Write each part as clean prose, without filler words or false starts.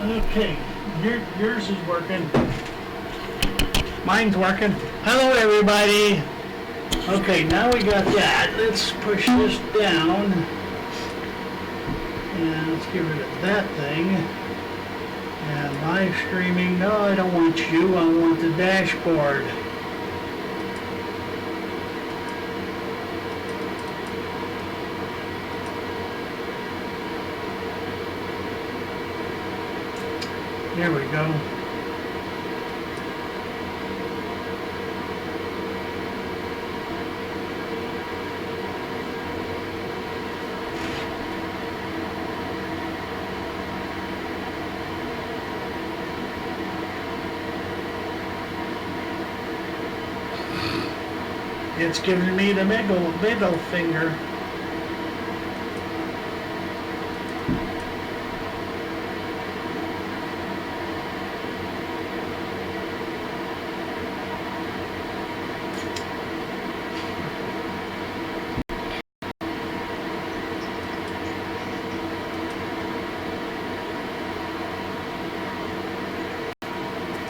Okay, yours is working. Mine's working. Hello, everybody. Okay, now we got that. Let's push this down. And let's get rid of that thing. And live streaming. No, I don't want you. I want the dashboard. There we go. It's giving me the middle finger.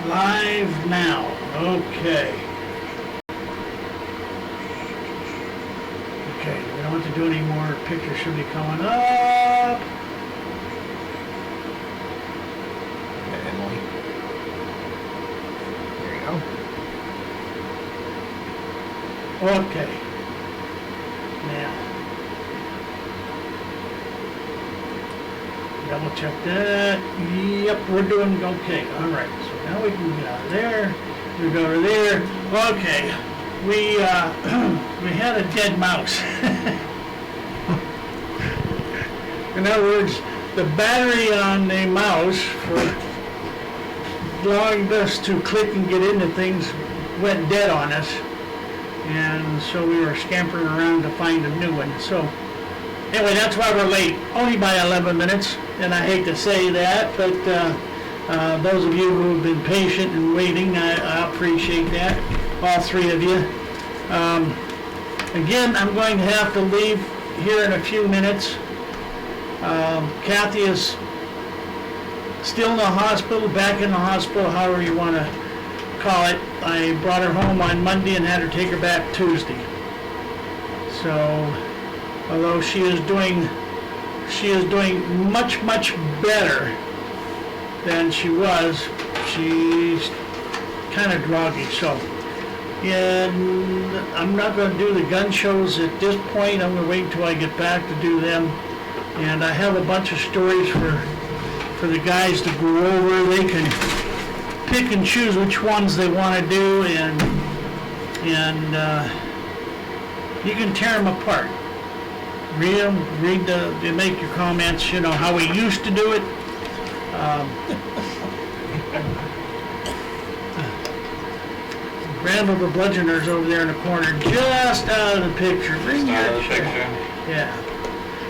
Live now. Okay. Okay, we don't have to do any more. Pictures should be coming up. Okay, Emily. There you go. Okay. Now. Double check that. Yep, we're doing okay. All right. So now we can get out of there. We go over there. Okay. We we had a dead mouse. In other words, the battery on the mouse for allowing us to click and get into things went dead on us, and so we were scampering around to find a new one. So anyway, that's why we're late, only by 11 minutes, and I hate to say that, but those of you who have been patient and waiting, I appreciate that, all three of you. Again, I'm going to have to leave here in a few minutes. Kathy is still in the hospital, back in the hospital, however you want to call it. I brought her home on Monday and had her take her back Tuesday. So, although she is doing much better than she was, she's kind of groggy. So, and I'm not going to do the gun shows at this point. I'm going to wait until I get back to do them. And I have a bunch of stories for the guys to go over. They can pick and choose which ones they want to do, and you can tear them apart. Read them, they make your comments, you know, how we used to do it. Randall the Bludgeoner's over there in the corner, just out of the picture. Bring your chair. Yeah.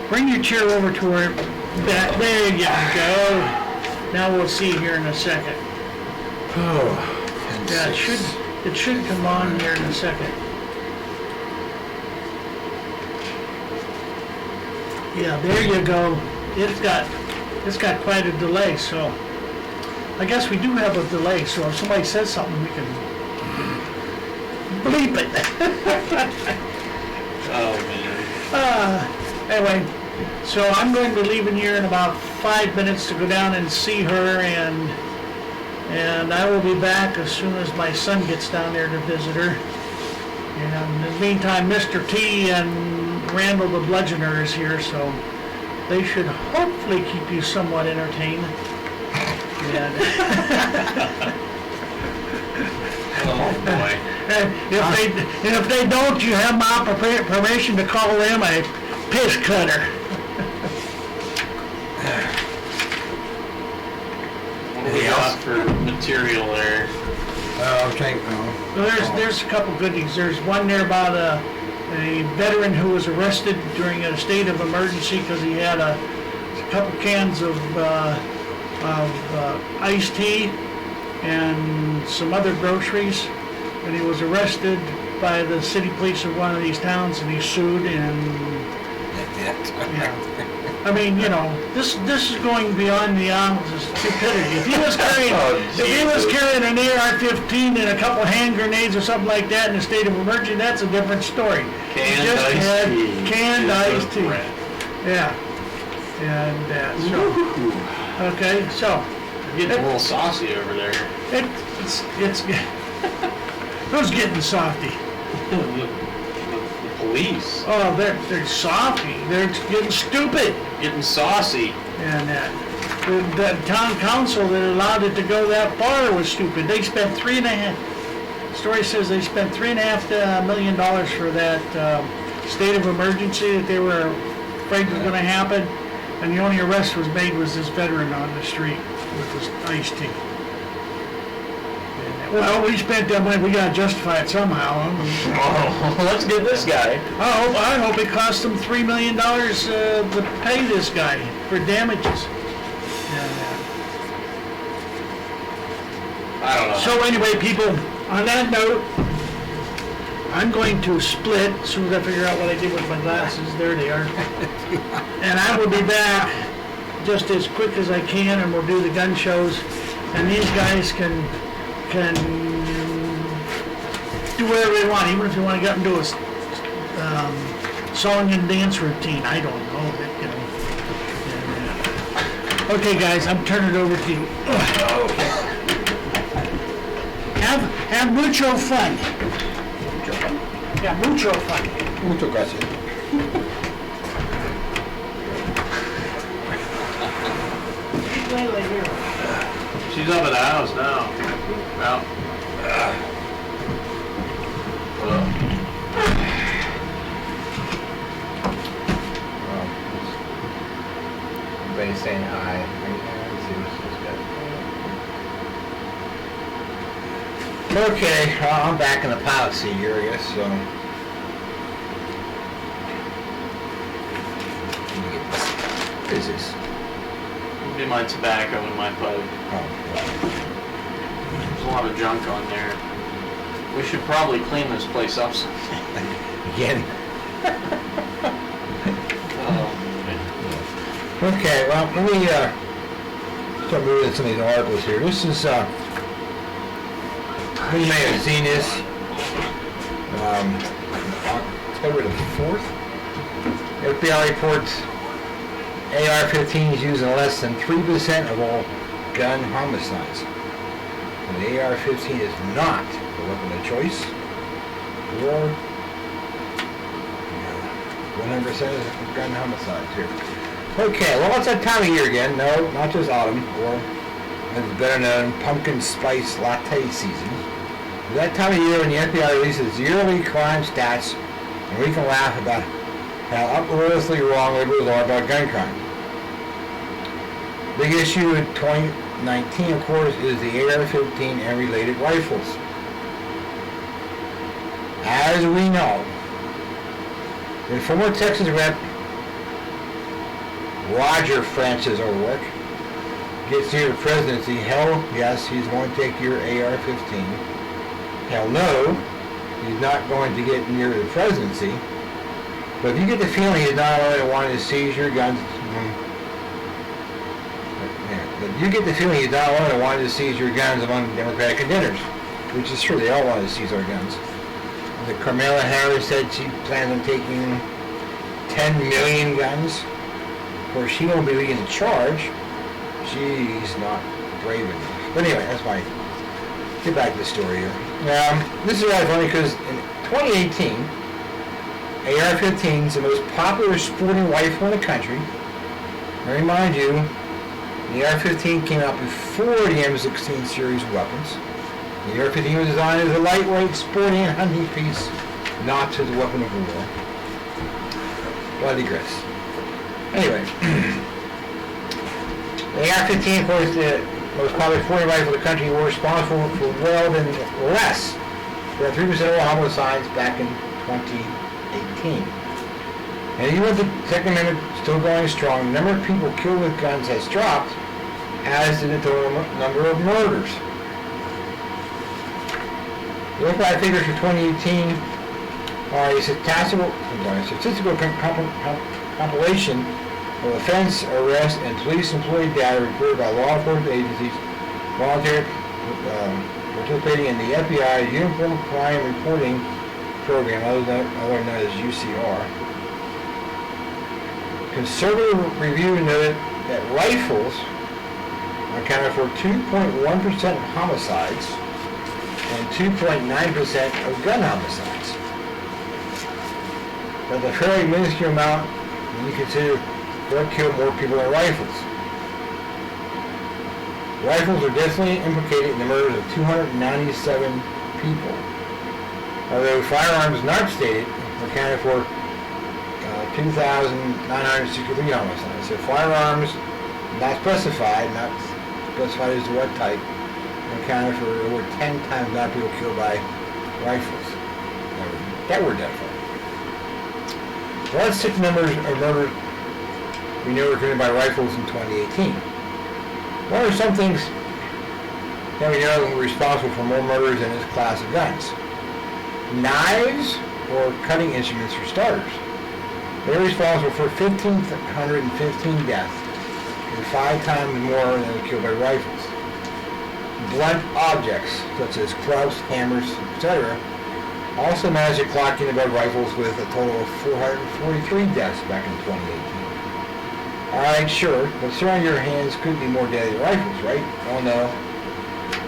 Bring your chair over to her back. There you go. Now we'll see here in a second. Oh. Yeah, it should come on here in a second. Yeah, there you go. It's got quite a delay, so I guess we do have a delay, so if somebody says something we can bleep it. Oh man. Anyway, so I'm going to be leaving here in about 5 minutes to go down and see her, and I will be back as soon as my son gets down there to visit her. And in the meantime, Mr. T and Randall the Bludgeoner is here, so they should hopefully keep you somewhat entertained. And Oh boy. if they don't, you have my permission to call them a piss cutter. What do we got for material there? Okay. Well, there's a couple goodies. There's one there about a veteran who was arrested during a state of emergency because he had a couple cans of iced tea and some other groceries, and he was arrested by the city police of one of these towns, and he sued, and yeah. I mean, you know, this is going beyond the bounds of stupidity. If he was carrying, Oh, if he was Jesus. carrying an AR-15 and a couple hand grenades or something like that in a state of emergency, that's a different story. He Canned just iced had tea. canned It's iced a tea. threat. Yeah. And so, okay, so You're getting a little saucy over there. it's who's getting softy? The police. Oh, they're softy. They're getting stupid. Getting saucy. And the town council that allowed it to go that far was stupid. They spent story says they spent $3.5 million for that state of emergency that they were afraid was going to happen. And the only arrest was made was this veteran on the street with his iced tea. Well, we spent that money. We got to justify it somehow. Oh, let's get this guy. I hope it cost them $3 million to pay this guy for damages. I don't know. So anyway, people, on that note, I'm going to split as soon as I figure out what I did with my glasses. There they are. And I will be back just as quick as I can, and we'll do the gun shows. And these guys can do whatever they want, even if you want to get into a song and dance routine. I don't know. You know. Okay, guys, I'm turning it over to you. Have mucho fun. Yeah, mucho fun. Mucho gracias. She's up at the house now. Well. Everybody's saying hi. Okay, I'm back in the pilot seat here, I guess, so. What is this? It'll be my tobacco and my pipe. Oh, There's a lot of junk on there. We should probably clean this place up sometime. again. Oh, Okay, well, let me start moving some of these articles here. This is, you may have seen this, October the 4th. FBI reports AR-15 is used in less than 3% of all gun homicides. And the AR-15 is not the weapon of choice for 100% of gun homicides here. Okay, well, it's that time of year again. No, not just autumn, or as it's better known, pumpkin spice latte season. It's that time of year when the FBI releases yearly crime stats, and we can laugh about how uproariously wrong liberals are about gun crime. Big issue in 2019, of course, is the AR-15 and related rifles. As we know, the former Texas Rep. Roger Francis O'Rourke gets near the presidency, hell yes, he's going to take your AR-15. Hell no, he's not going to get near the presidency. But if you get the feeling he's not only wanting to seize your guns, but you get the feeling he's not only wanting to seize your guns among Democratic contenders, which is true, they all want to seize our guns. The Kamala Harris said she plans on taking 10 million guns. Of course, she won't be leading the charge. She's not brave enough. But anyway, that's my... Get back to the story here. This is really funny because in 2018, AR-15 is the most popular sporting rifle in the country. I remind you, the AR-15 came out before the M16 series of weapons. The AR-15 was designed as a lightweight sporting and hunting piece, not as a weapon of war. But I digress. Anyway, the AR-15, of course, the most popular sporting rifle in the country, were responsible for well than less than 3% of all homicides back in 2018. And even with the Second Amendment still going strong, the number of people killed with guns has dropped, as did the total number of murders. The FBI figures for 2018 are a statistical compilation of of offense, arrest, and police employee data reported by law enforcement agencies volunteer participating in the FBI's Uniform Crime Reporting Program, otherwise known as UCR. Conservative review noted that rifles accounted for 2.1% of homicides and 2.9% of gun homicides. That's a fairly minuscule amount when you consider what killed more people than rifles. Rifles are definitely implicated in the murders of 297 people. Although firearms not stated accounted for 2,963 homicides. So firearms not specified as to what type, accounted for over 10 times more people killed by rifles that were definite. Well, that's 6 numbers of murders we know were committed by rifles in 2018. What are some things that we know were responsible for more murders in this class of guns? Knives or cutting instruments for starters. They're responsible for 1,515 deaths and 5 times more than were killed by rifles. Blunt objects such as clubs, hammers, etc. also managed to clock in above rifles with a total of 443 deaths back in 2018. Alright, sure, but throwing your hands could be more deadly than rifles, right? Oh no.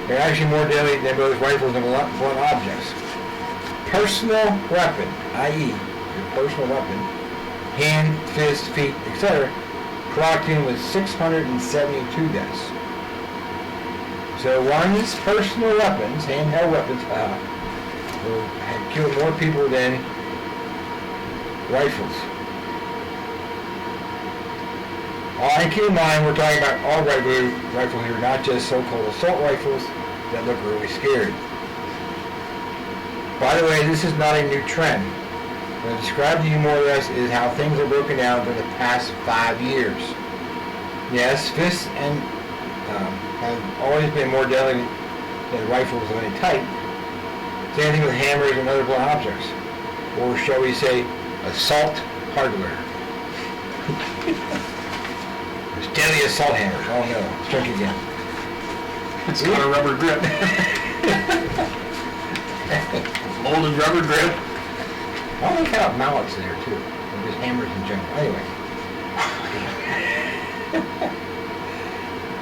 They're actually more deadly than both rifles and blunt objects. Personal weapon, i.e. your personal weapon, hand, fist, feet, etc., clocked in with 672 deaths. So one's personal weapons, handheld weapons, had killed more people than rifles. And keep in mind, we're talking about all rifles here, not just so-called assault rifles that look really scary. By the way, this is not a new trend. What I described to you more or less is how things are broken down for the past 5 years. Yes, fists and have always been more deadly than rifles of any type. Same thing with hammers and other blunt objects. Or shall we say, assault hardware. There's deadly assault hammers. Oh no, let's drink again. It's got a rubber grip. Molded rubber grip. I don't think have mallets there too. Or just hammers in general. Anyway.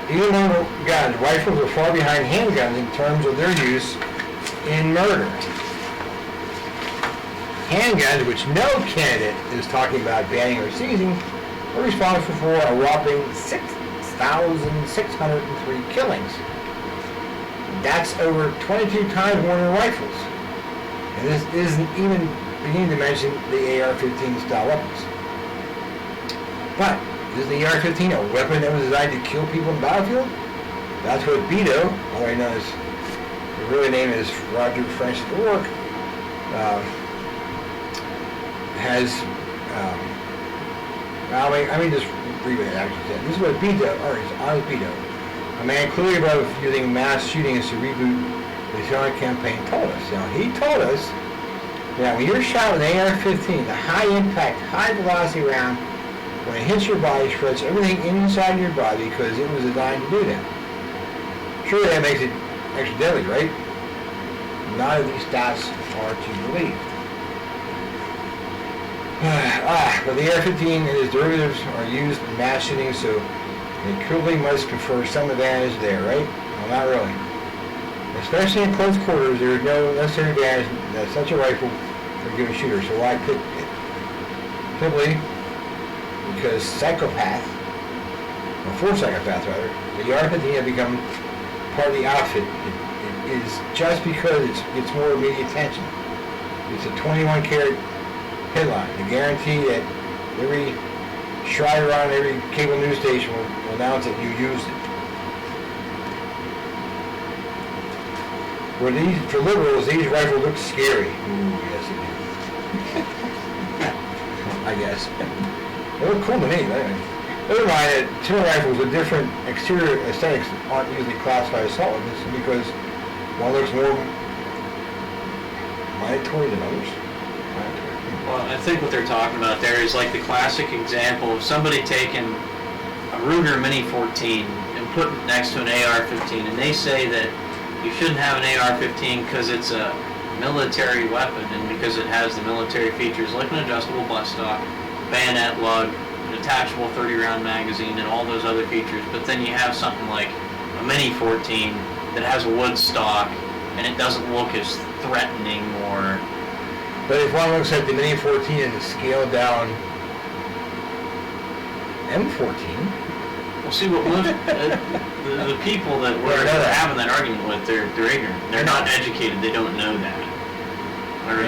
Even though guns, rifles are far behind handguns in terms of their use in murder. Handguns, which no candidate is talking about banning or seizing, are responsible for a whopping 6,603 killings. That's over 22 times more than rifles. And this isn't even beginning to mention the AR-15 style weapons. But is the AR-15 a weapon that was designed to kill people in the battlefield? That's what Beto, otherwise known as, the real name is Roger Francis O'Rourke, has, I mean just read what it actually said. This is what Beto, or his honest Beto, a man clearly above using mass shootings to reboot the Israeli campaign, told us. Now, he told us that when you're shot with an AR-15, the high-impact, high-velocity round, when it hits your body, shreds everything inside your body because it was designed to do that. Surely that makes it extra deadly, right? None of these stats are to believe. But the AR-15 and its derivatives are used in mass shootings, so they clearly must confer some advantage there, right? Well, not really. Especially in close quarters, there is no necessary advantage that such a rifle for a given shooter, so why pick it? Simply because for psychopaths rather, the AR-15 has become part of the outfit. It is just because it gets more immediate attention. It's a 21 karat headline. The guarantee that every Schreier on every cable news station will announce that you used it. For liberals, these rifles look scary. Ooh, yes they do. I guess. They look cool to me. Never mind that similar rifles with different exterior aesthetics aren't usually classified as assault weapons because one looks more mandatory than others. Well, I think what they're talking about there is like the classic example of somebody taking a Ruger Mini 14 and putting it next to an AR-15, and they say that you shouldn't have an AR-15 because it's a military weapon and because it has the military features like an adjustable buttstock, bayonet lug, an attachable 30-round magazine, and all those other features. But then you have something like a Mini 14 that has a wood stock and it doesn't look as threatening or... But if one looks at the Mini 14 and the scaled down M14, Well, see, what most the people that we're having that argument with, they're ignorant. They're not educated. They don't know that.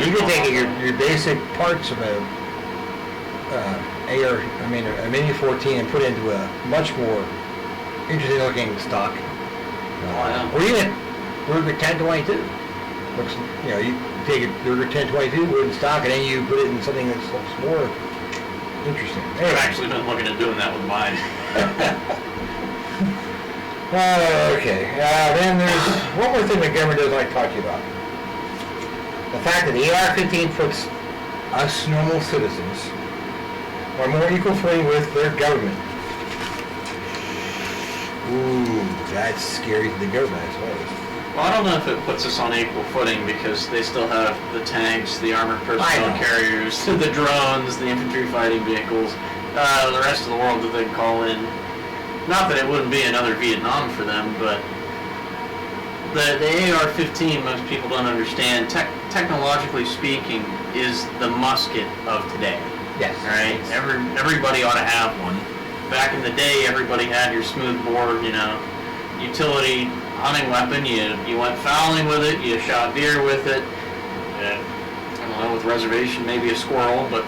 you can take your basic parts of a a Mini 14 and put it into a much more interesting looking stock. Or even Ruger 1022. Looks, you take a Ruger 1022 wooden stock and then you put it in something that looks more interesting. Anyway. I've actually been looking at doing that with mine. Okay. Then there's one more thing the government doesn't like to talk to you about. The fact that the AR-15 puts us normal citizens on more equal footing with their government. Ooh, that's scary to the government, I suppose. Well, I don't know if it puts us on equal footing because they still have the tanks, the armored personnel carriers, the drones, the infantry fighting vehicles, the rest of the world that they can call in. Not that it wouldn't be another Vietnam for them, but the AR-15, most people don't understand, technologically speaking, is the musket of today. Yes. Right? Everybody ought to have one. Back in the day, everybody had your smoothbore, utility hunting weapon. You went fowling with it, you shot deer with it. I don't know, with reservation, maybe a squirrel, but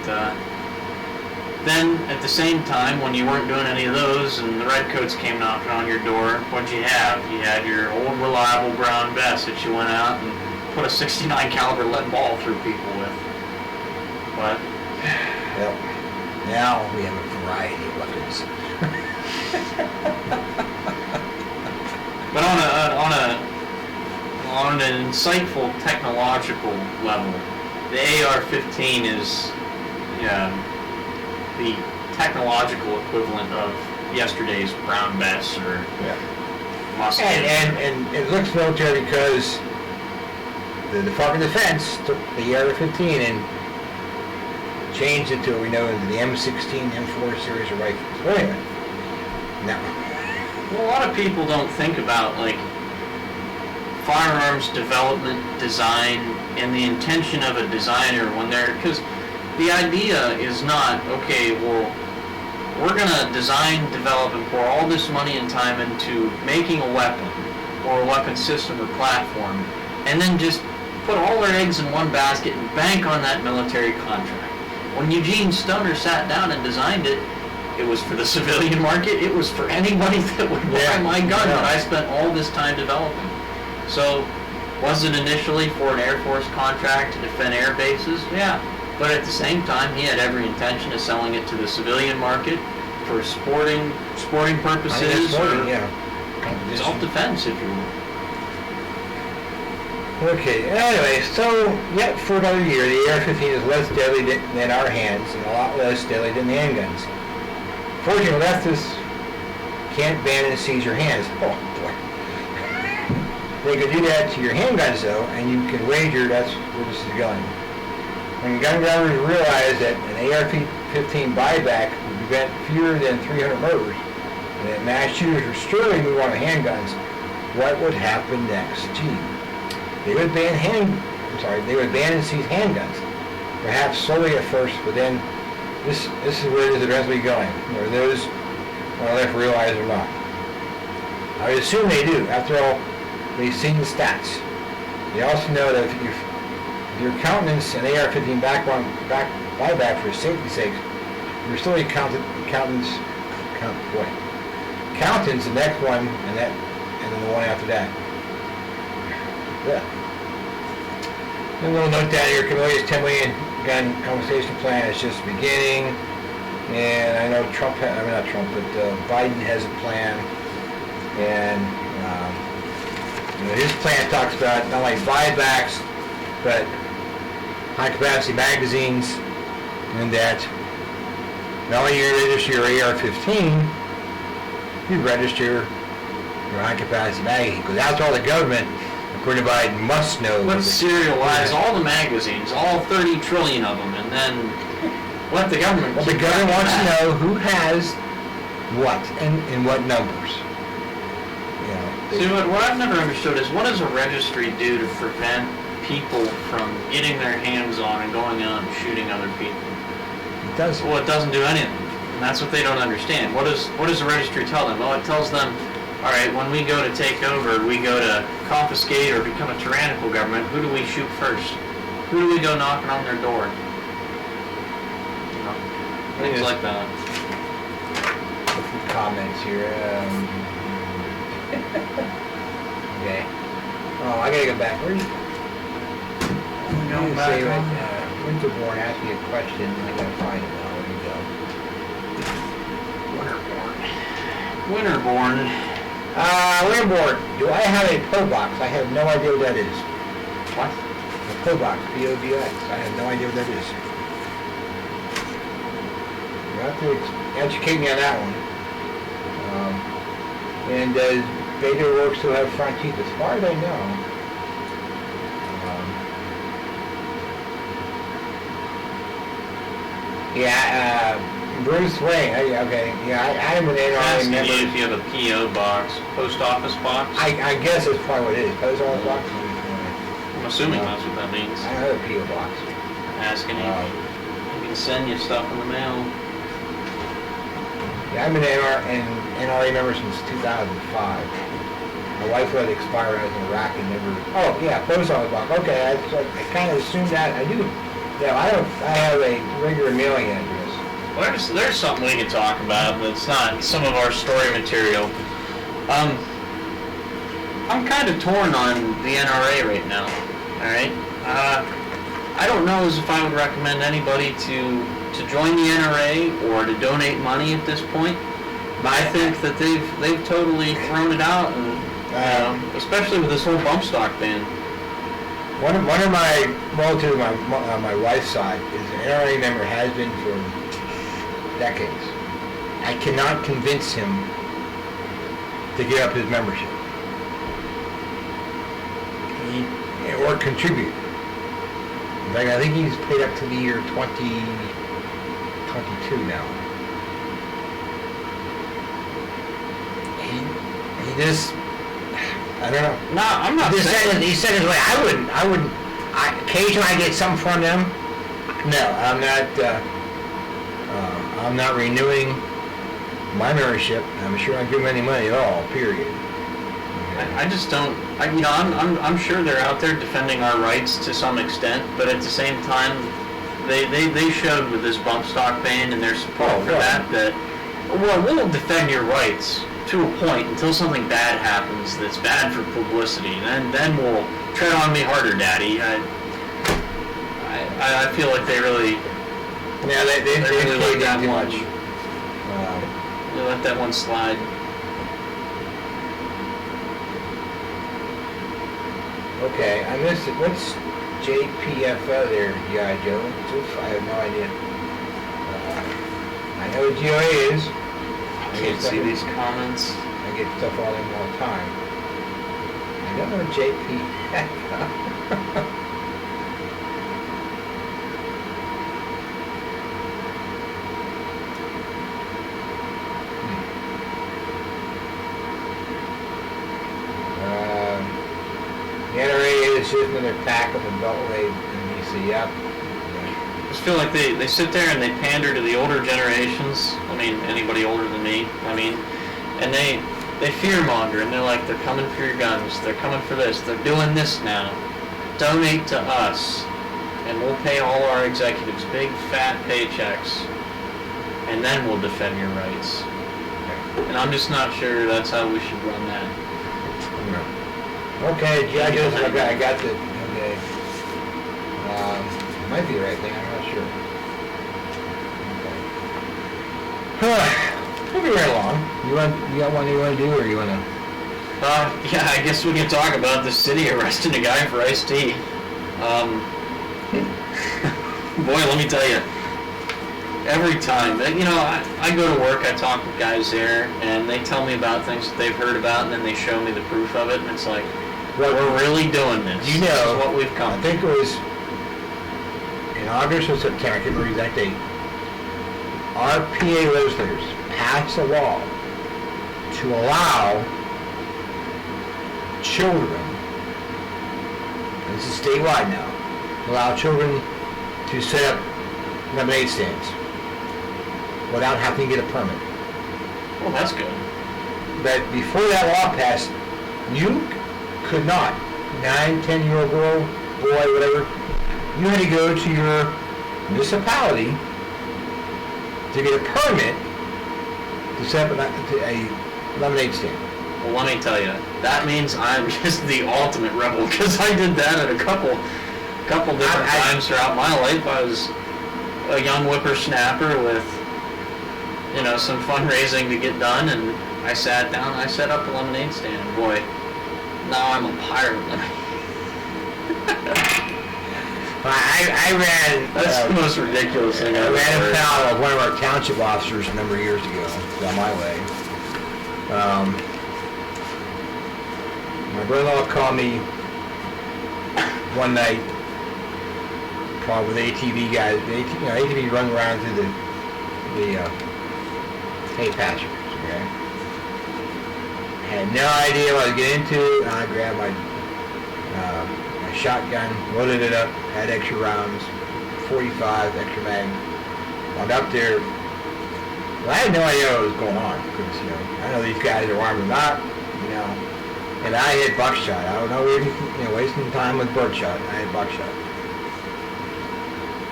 then at the same time, when you weren't doing any of those and the redcoats came knocking on your door, what'd you have? You had your old reliable brown vest that you went out and put a 69 caliber lead ball through people with. But well, now we have a variety of weapons. But on an insightful technological level, the AR-15 is the technological equivalent of yesterday's brown vests or musket. And it looks military because the Department of Defense took the AR-15 and changed it to what we know as the M16, M4 series of rifles. Well, anyway, now. Well, a lot of people don't think about firearms development, design, and the intention of a designer because the idea is not, okay, well, we're going to design, develop, and pour all this money and time into making a weapon or a weapon system or platform, and then just put all their eggs in one basket and bank on that military contract. When Eugene Stoner sat down and designed it, it was for the civilian market. It was for anybody that would buy my gun that I spent all this time developing. So, was it initially for an Air Force contract to defend air bases? Yeah. But at the same time, he had every intention of selling it to the civilian market for sporting purposes or self-defense, if you will. Okay, anyway, so yet for another year, the AR-15 is less deadly than our hands and a lot less deadly than the handguns. Fortunately, leftists can't ban and seize your hands. Oh, boy. They could do that to your handguns, though, and you can wager that's where this is going. When gun grabbers realize that an AR-15 buyback would prevent fewer than 300 murders, and that mass shooters would surely move on to handguns, what would happen next? Gee. They would ban and seize handguns, perhaps slowly at first, but then this is where it is eventually going, whether those are left realize or not. I would assume they do. After all, they've seen the stats. They also know that if your countenance an AR-15 buyback for safety's sake, you're still accountants the next one and then the one after that. Yeah. A little note down here, Camille's 10 million gun confiscation plan is just beginning. And I know Biden has a plan. And his plan talks about not only buybacks, but high-capacity magazines, and that not only you register your AR-15, you register your high-capacity magazine, because that's all the government, according to Biden, must know. Let's serialize all the magazines, all 30 trillion of them, and then let the government. Well, the government wants to know who has what and in what numbers. See, what I've never understood is what does a registry do to prevent people from getting their hands on and going out and shooting other people? It doesn't. Well, it doesn't do anything. And that's what they don't understand. What does the registry tell them? Well, it tells them, all right, when we go to take over, we go to confiscate or become a tyrannical government, who do we shoot first? Who do we go knocking on their door? You know, things like that. A few comments here. Okay. Oh, I gotta go back. Where are you? Going back on. Winterborn asked me a question. I gotta find it now. Where you go? Winterborn. Winterborn. Do I have a PO box? I have no idea what that is. What? A PO box. POBX. I have no idea what that is. You have to educate me on that one. And does Beta Works still have front teeth? As far as I know. Bruce Wayne. Okay. Yeah, I'm an NRA Asking member. you if you have a P.O. box, post office box. I guess that's probably what it is. Post office box. I'm assuming that's what that means. I have a P.O. box. Asking you. We can send you stuff in the mail. Yeah, I've been an NRA member since 2005. My wife let it expire when I was in Iraq and never... Oh, yeah, post office box. Okay, I kind of assumed that. I do. Yeah, I have a regular mailing address. Well, there's something we can talk about that's not some of our story material. I'm kind of torn on the NRA right now. All right? I don't know as if I would recommend anybody to join the NRA or to donate money at this point. I think that they've totally thrown it out, and especially with this whole bump stock ban. One of my relatives on my wife's side is an NRA member, has been for decades. I cannot convince him to give up his membership or contribute. In fact, I think he's paid up to the year 2022 now. He just, I don't know. No, I'm not saying... He said his way. I wouldn't. Occasionally I get something from them. No, I'm not renewing my membership. I'm sure I give them any money at all, period. I just don't. I'm sure they're out there defending our rights to some extent, but at the same time, they showed with this bump stock ban and their support for that well, we'll defend your rights to a point until something bad happens that's bad for publicity. Then we'll tread on me harder, Daddy. I feel like they really. Yeah, they really let that too one. much. They let that one slide. Okay, I missed it. What's JPFO there, G.I. Joe? I have no idea. I know what GOA is. I can't see these comments. I get stuff all in all the time. I don't know JPFO. The NRA is just another pack of the Beltway and DC. Yep. I just feel like they sit there and they pander to the older generations. I mean, anybody older than me. I mean, and they fearmonger and they're like, they're coming for your guns. They're coming for this. They're doing this now. Donate to us, and we'll pay all our executives big fat paychecks, and then we'll defend your rights. And I'm just not sure that's how we should run that. Okay, G.I. Joe's, I got the, okay. Might be the right thing, I'm not sure. Okay. Moving right along. You got one you want to do, or you want to? Yeah, I guess we can talk about the city arresting a guy for iced tea. Boy, let me tell you, every time, you know, I go to work, I talk with guys there, and they tell me about things that they've heard about, and then they show me the proof of it, and it's like, Well, we're really doing this. You know, This is what we've come I to. think it was in August or September, I can't remember the exact date, our PA legislators passed a law to allow children, and this is statewide now, to allow children to set up lemonade stands without having to get a permit. Well, that's good. But before that law passed, you could not, 9, 10-year-old girl, boy, whatever, you had to go to your municipality to get a permit to set up a lemonade stand. Well, let me tell you, that means I'm just the ultimate rebel, because I did that at a couple different times throughout my life. I was a young whippersnapper with, you know, some fundraising to get done, and I sat down, I set up a lemonade stand, and boy, now I'm a pirate. I ran. That's the most ridiculous thing I I've ran ever heard. afoul of one of our township officers a number of years ago, down my way. My brother-in-law called me one night, probably with ATV guys. ATV run around through the hay pastures. Okay. Had no idea what I was getting into, and I grabbed my shotgun, loaded it up, had extra rounds, 45 extra mag. Went up there. Well, I had no idea what was going on, because, you know, I know these guys are armed or not, you know. And I hit buckshot. I don't know, wasting time with birdshot. I had buckshot.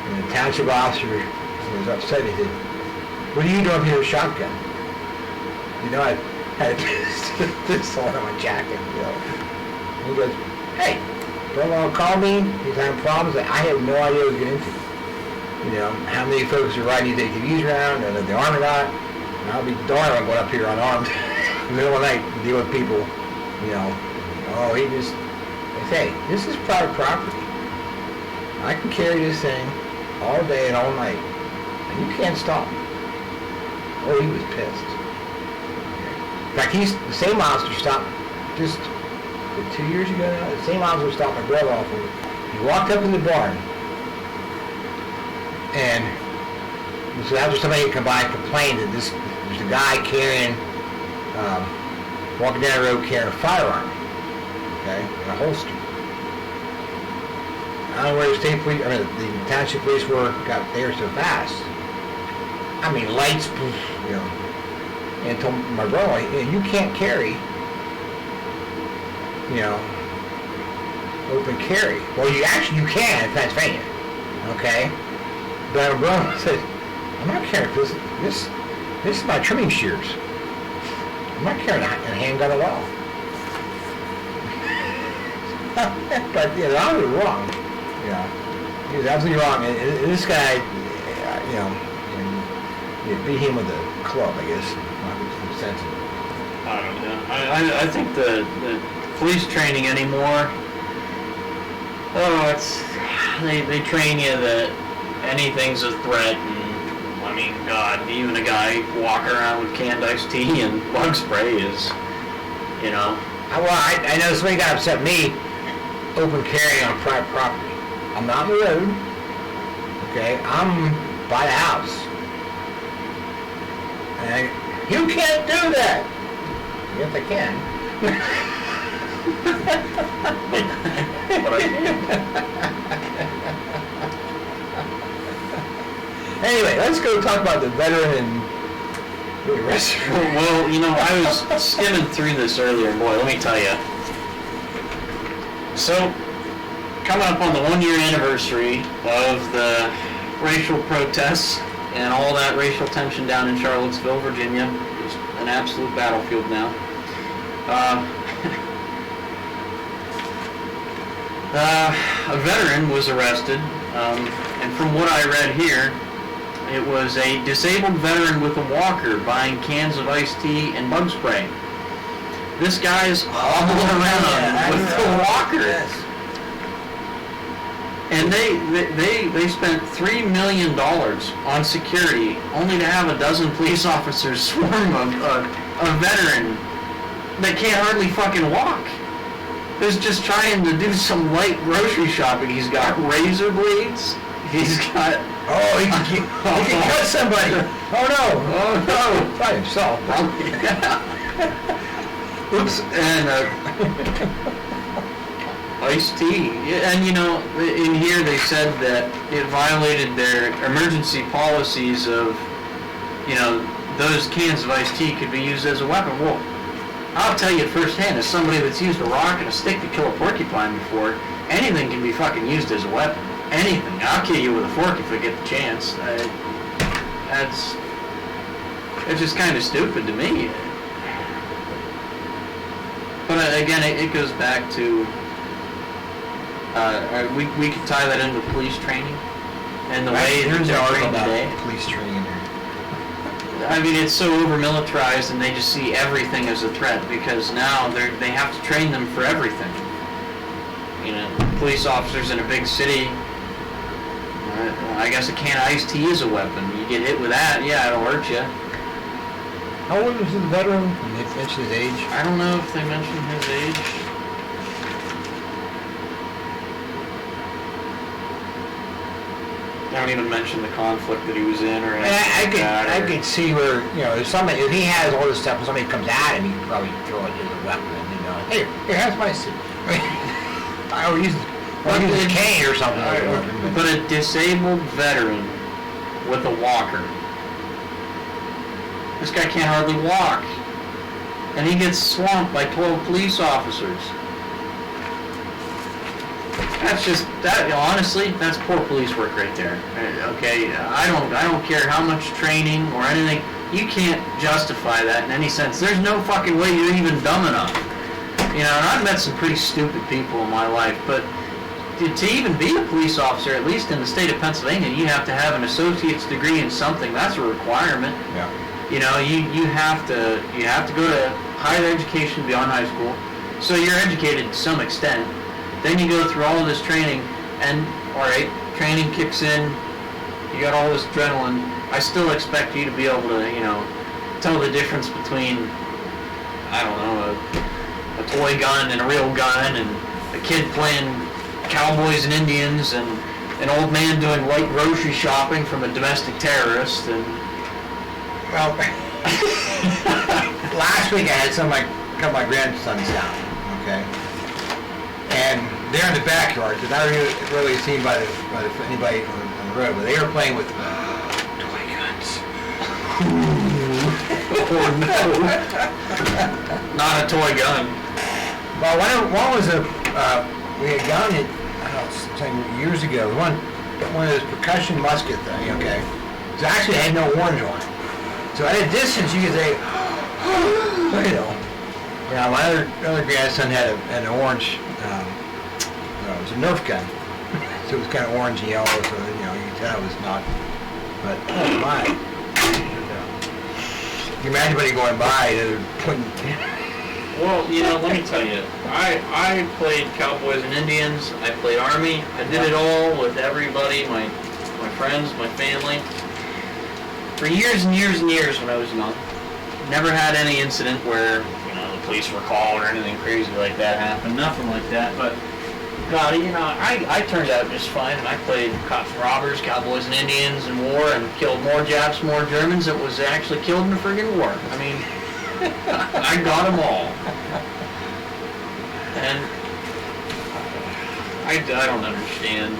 And the township officer was upset. He said, "What are you doing here with a shotgun?" You know, I had this on my jacket, you know. And he goes, "Hey, brother called me. He's having problems. I have no idea what to get into. You know, how many folks are riding these ATVs around, or they're armed or not. And I'll be darned if I'm going up here unarmed in the middle of the night to deal with people, you know." Oh, he just, I say, this is private property. I can carry this thing all day and all night, and you can't stop me. Oh, he was pissed. In fact, the same officer stopped just 2 years ago now. The same officer stopped my brother off. He walked up in the barn, and this was after somebody had come by and complained that there's a guy carrying, walking down the road carrying a firearm, okay, in a holster. I don't know where the township police got there so fast. I mean, lights, you know, and told my brother, you can't carry, you know, open carry. Well, you can in Pennsylvania, okay? But my brother said, I'm not carrying this is my trimming shears. I'm not carrying a handgun at all. But, you know, I was wrong. Yeah, he was absolutely wrong. And this guy, you know, you beat him with a club, I guess. Not sensitive. I don't know. I think the police training anymore, they train you that anything's a threat, and I mean, God, even a guy walking around with canned iced tea and bug spray is, you know. Well, I know somebody got upset at me, open carrying on private property. I'm not on the road, okay? I'm by the house. And you can't do that. Yes, I can. But I can't. Anyway, let's go talk about the veteran and the rest of it. Well, you know, I was skimming through this earlier, boy, let me tell you. So, coming up on the 1-year anniversary of the racial protests and all that racial tension down in Charlottesville, Virginia, it's an absolute battlefield now. A veteran was arrested, and from what I read here, it was a disabled veteran with a walker buying cans of iced tea and bug spray. This guy's hobbling around with the walker. Yes. And they they spent $3 million on security, only to have a dozen police officers swarm a veteran that can't hardly fucking walk. Who's just trying to do some light grocery shopping. He's got razor blades. He's got... Oh, he can cut somebody. Oh no. By himself. Oops. And iced tea. And you know, in here they said that it violated their emergency policies of, you know, those cans of iced tea could be used as a weapon. Well, I'll tell you firsthand, as somebody that's used a rock and a stick to kill a porcupine before, anything can be fucking used as a weapon. Anything. I'll kill you with a fork if I get the chance. It's just kind of stupid to me. But again, it goes back to, we could tie that into police training and the way there's an they're article trained about today. police training there. I mean, it's so over-militarized, and they just see everything as a threat because now they have to train them for everything. You know, police officers in a big city, I guess a can of iced tea is a weapon. You get hit with that, yeah, it'll hurt you. How old was the veteran? Did they mention his age? I don't know if they mentioned his age. I don't even mention the conflict that he was in or anything like that. I could see where, you know, if he has all this stuff and somebody comes at him, he could probably throw it as a weapon, you know. Here, here's my suit. I would use a cane or something like that. But a disabled veteran with a walker. This guy can't hardly walk. And he gets swamped by 12 police officers. That's just, honestly, that's poor police work right there. Okay, I don't care how much training or anything. You can't justify that in any sense. There's no fucking way you're even dumb enough. You know, and I've met some pretty stupid people in my life, but to even be a police officer, at least in the state of Pennsylvania, you have to have an associate's degree in something. That's a requirement. Yeah. You know, you have to go to higher education beyond high school, so you're educated to some extent. Then you go through all of this training, and all right, training kicks in. You got all this adrenaline. I still expect you to be able to, you know, tell the difference between, I don't know, a toy gun and a real gun, and a kid playing cowboys and Indians, and an old man doing light grocery shopping from a domestic terrorist. And well, last week I had a couple of my grandsons down, okay, and they're in the backyard. They're not really seen by anybody on the road, but they were playing with toy guns. oh no, not a toy gun. Well, one was we had gotten it, I don't know, sometime years ago. One of those percussion musket thing, okay. So actually it had no orange on it. So at a distance you could say, you know. Yeah, my other grandson had an orange, it was a Nerf gun. So it was kind of orange and yellow, so you know, you could tell it was not, but oh my. You can imagine anybody going by, they're putting... Well, you know, let me tell you, I played Cowboys and Indians, I played Army, I did it all with everybody, my friends, my family, for years and years and years when I was young. Never had any incident where, you know, the police were called or anything crazy like that happened, nothing like that, but, God, you know, I turned out just fine, and I played cops and robbers, Cowboys and Indians, and war, and killed more Japs, more Germans that was actually killed in the friggin' war. I mean... I got them all. And I don't understand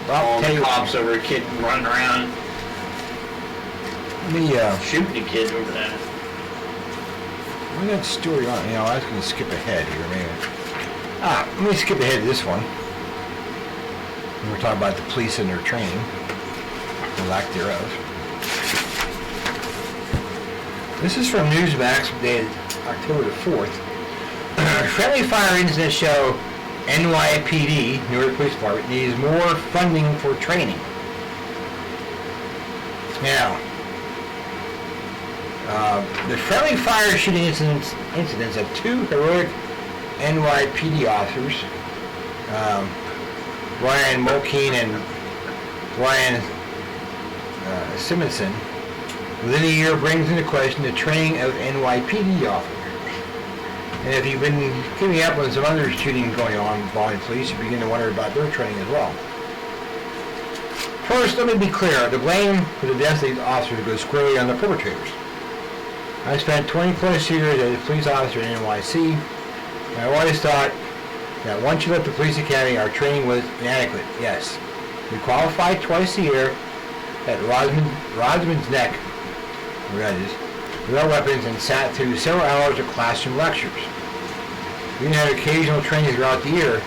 all the cops over a kid running around shooting a kid over that. Why that story on? You know, I was going to skip ahead here, maybe. Let me skip ahead to this one. We're talking about the police and their training, or lack thereof. This is from Newsmax, dated October the 4th. Friendly fire incident show NYPD, Newark Police Department, needs more funding for training. Now, the friendly fire shooting incidents of two heroic NYPD officers, Brian Mulkeen and Ryan Simonson, within a year brings into question the training of NYPD officers. And if you've been keeping up with some other shootings going on involving police, you begin to wonder about their training as well. First, let me be clear. The blame for the deaths of these officers goes squarely on the perpetrators. I spent 20 plus years as a police officer in NYC, and I always thought that once you left the police academy, our training was inadequate. Yes, we qualified twice a year at Rodman's Neck, where that is, without weapons, and sat through several hours of classroom lectures. We even had occasional training throughout the year.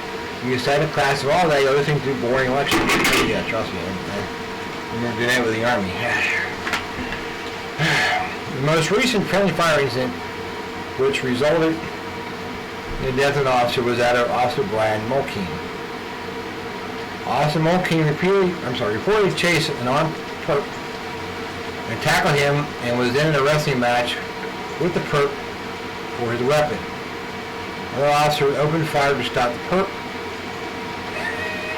You sat in class all day, other things do boring lectures. Yeah, trust me, I'm going to do that with the Army. The most recent friendly fire incident, which resulted in the death of an officer, was that of Officer Brian Mulkeen. Officer Mulkeen reportedly chased an armed perp and tackled him, and was then in a wrestling match with the perp for his weapon. Another officer opened fire to stop the perp,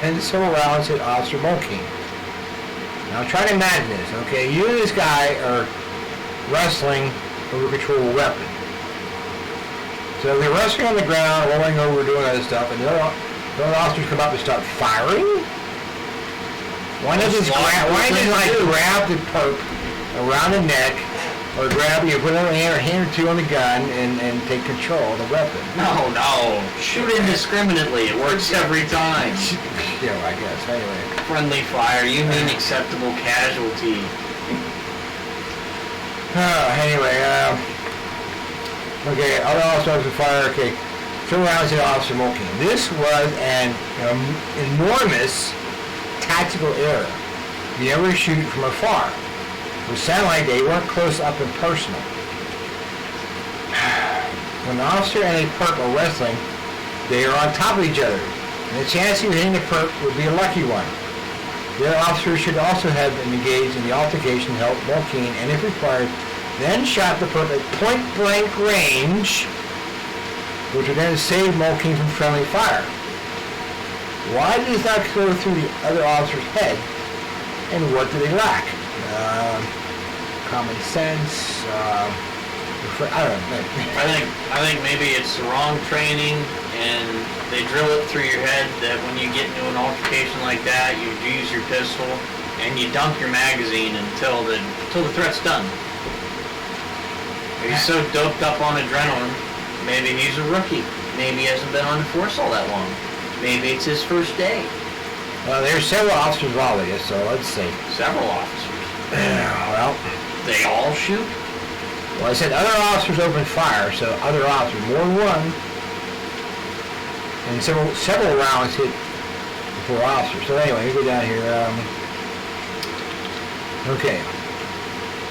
and several rounds hit Officer Mulkeen. Now try to imagine this, okay? You and this guy are wrestling over control of a weapon. So they're wrestling on the ground, rolling over, doing other stuff, and the other officers come up and start firing? Why not just grab the perp around the neck, or grab you, put a hand or two on the gun, and take control of the weapon? No. Shoot indiscriminately. It works every time. Yeah, well, I guess. Anyway. Friendly fire. You mean acceptable casualty. Okay, other officers of fire, okay. 2 rounds hit Officer Mulkeen. This was an enormous tactical error. You never shoot from afar. It sounded like they weren't close up and personal. When an officer and a perp are wrestling, they are on top of each other, and the chance of you hitting the perp would be a lucky one. The other officer should also have been engaged in the altercation to help Mulkeen, and if required, then shot the perp at point-blank range, which would then save Mulkeen from friendly fire. Why did this not go through the other officer's head, and what do they lack? Common sense, I don't know. I think maybe it's the wrong training, and they drill it through your head that when you get into an altercation like that, you use your pistol and you dump your magazine until the threat's done. He's so doped up on adrenaline. Maybe he's a rookie. Maybe he hasn't been on the force all that long. Maybe it's his first day. There's several officers involved in this, so let's see. Several officers. Well, they all shoot? Well, I said other officers opened fire, so other officers, more than one, and several rounds hit the 4 officers. So anyway, we go down here. Okay.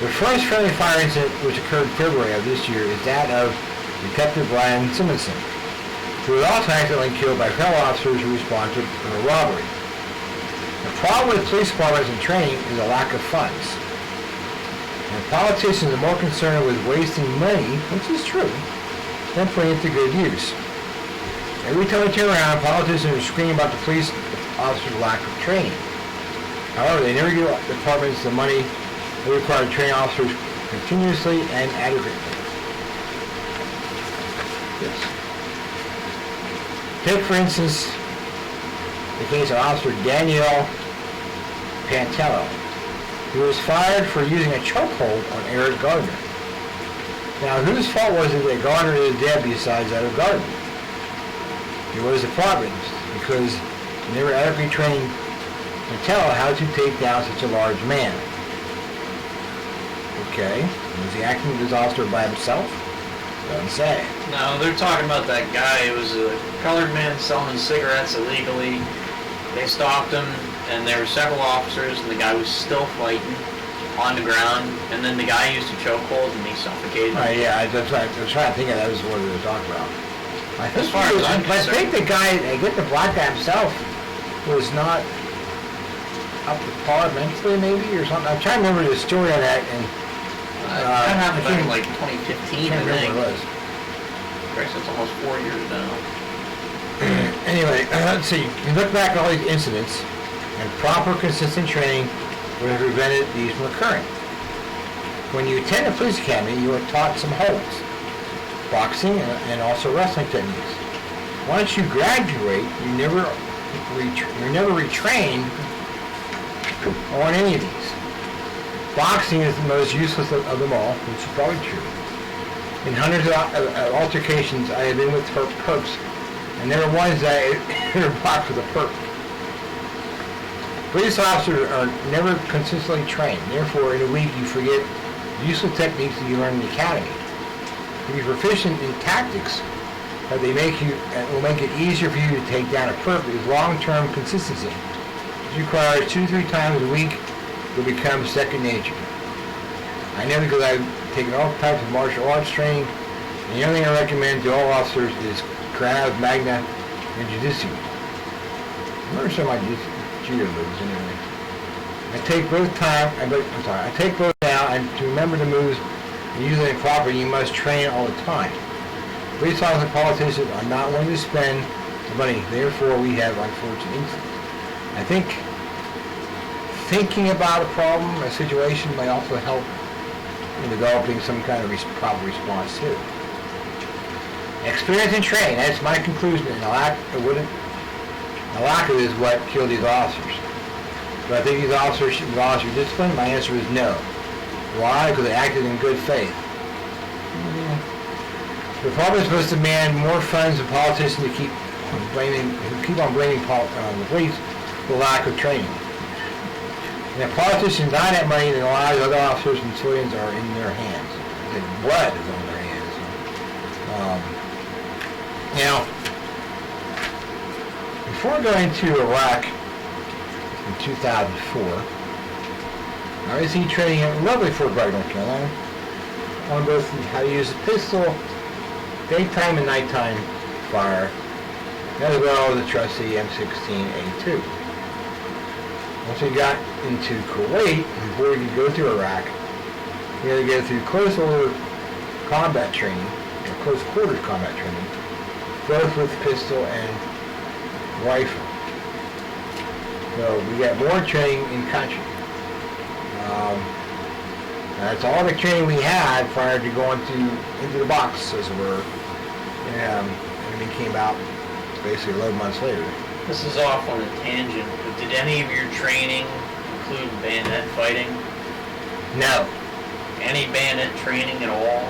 The first friendly fire incident, which occurred in February of this year, is that of Detective Brian Simonson, who was also accidentally killed by fellow officers who responded to a robbery. The problem with police departments and training is a lack of funds. And politicians are more concerned with wasting money, which is true, than putting it to good use. Every time we turn around, politicians are screaming about the police officers' lack of training. However, they never give departments the money they require to train officers continuously and adequately. Yes. Take, for instance, the case of Officer Danielle Pantello, who was fired for using a chokehold on Eric Gardner. Now, whose fault was it that Gardner is dead besides that of Gardner? It was the department's, because they never adequately trained Pantello how to take down such a large man. Okay, was he acting as his officer by himself? Doesn't say. No, they're talking about that guy. It was a colored man selling cigarettes illegally. They stopped him, and there were several officers, and the guy was still fighting on the ground, and then the guy used a chokehold, and he suffocated him. Right, yeah, I was trying to think of that was what we were talking about. I think the guy, the black guy himself, was not up to par mentally, maybe, or something. I'm trying to remember the story on that, and that happened back in like 2015, I I can't remember think. what it was. Christ, that's almost 4 years now. Anyway, let's see. You look back at all these incidents, and proper consistent training would have prevented these from occurring. When you attend a police academy, you are taught some holds, boxing, and also wrestling techniques. Once you graduate, you're never retrained on any of these. Boxing is the most useless of them all, which is probably true. In hundreds of altercations, I have been with perps, and there were ones that I ever boxed with a perp. Police officers are never consistently trained. Therefore, in a week, you forget useful techniques that you learn in the academy. To be proficient in tactics that will make it easier for you to take down a perp is long-term consistency. It requires 2 to 3 times a week to become second nature. I know because I've taken all types of martial arts training, and the only thing I recommend to all officers is Krav Maga and Jiu-Jitsu. I learned some of my judo moves anyway. I take both now, and to remember the moves and use them properly, you must train all the time. Police officers and politicians are not willing to spend the money, therefore we have unfortunate incidents. I think thinking about a problem, a situation, might also help in developing some kind of proper response too. Experience and training, that's my conclusion, and the lack of it is what killed these officers. Do I think these officers should be disciplined? My answer is no. Why? Because they acted in good faith. The department is supposed to demand more funds than politicians to keep on blaming the police for lack of training. And if politicians don't have money, then a lot of other officers and civilians are in their hands. The blood is on their hands. Before going to Iraq in 2004, I received training at lovely Fort Bragg, North Carolina, on both how to use a pistol, daytime and nighttime fire, as well as the trusty M16A2. Once we got into Kuwait, before we could go to Iraq, we had to go through close order combat training, or close quarters combat training, both with pistol and rifle. So we got more training in country. That's all the training we had prior to going into the box, as it were. And everything came out basically 11 months later. This is off on a tangent, but did any of your training include bayonet fighting? No. Any bayonet training at all?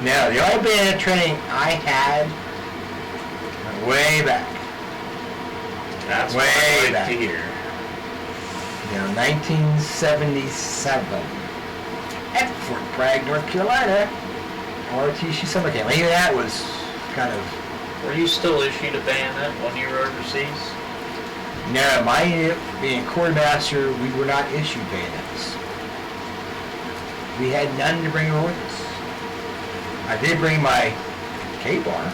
No, the only bayonet training I had went way back. That's way what I'd like back to hear. 1977 at Fort Bragg, North Carolina, ROTC summer camp. Even that was kind of... Were you still issued a bayonet when you were overseas? No, being a quartermaster, we were not issued bayonets. We had none to bring over with us. I did bring my K-bar.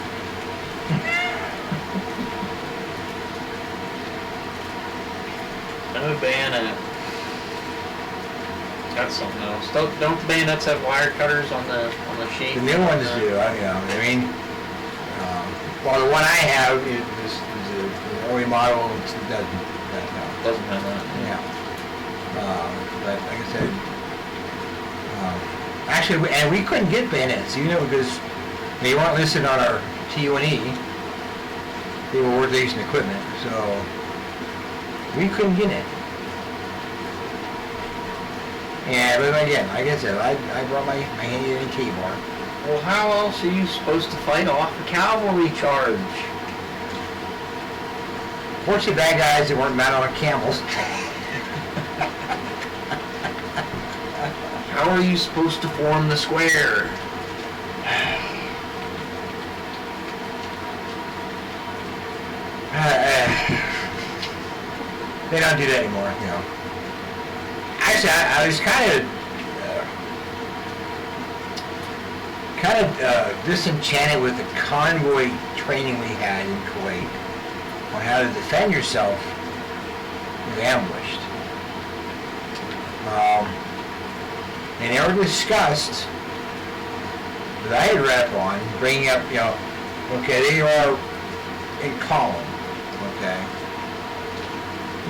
No bayonet. That's something else. Don't the bayonets have wire cutters on the sheath? The new ones do. Well, the one I have is an early model. It doesn't Doesn't have that. Yeah. But like I said, actually, we couldn't get bayonets, because they weren't listed on our TUNE. They were workstation equipment, so we couldn't get it. Yeah, but again, like I said, I brought my handy dandy K-bar. Well, how else are you supposed to fight off a cavalry charge? Fortunately, bad guys that weren't mounted on camels. How are you supposed to form the square? They don't do that anymore, Actually, I was kind of disenchanted with the convoy training we had in Kuwait on how to defend yourself if ambushed. And they were discussed that I had rep on, bringing up, okay, they are in column, okay?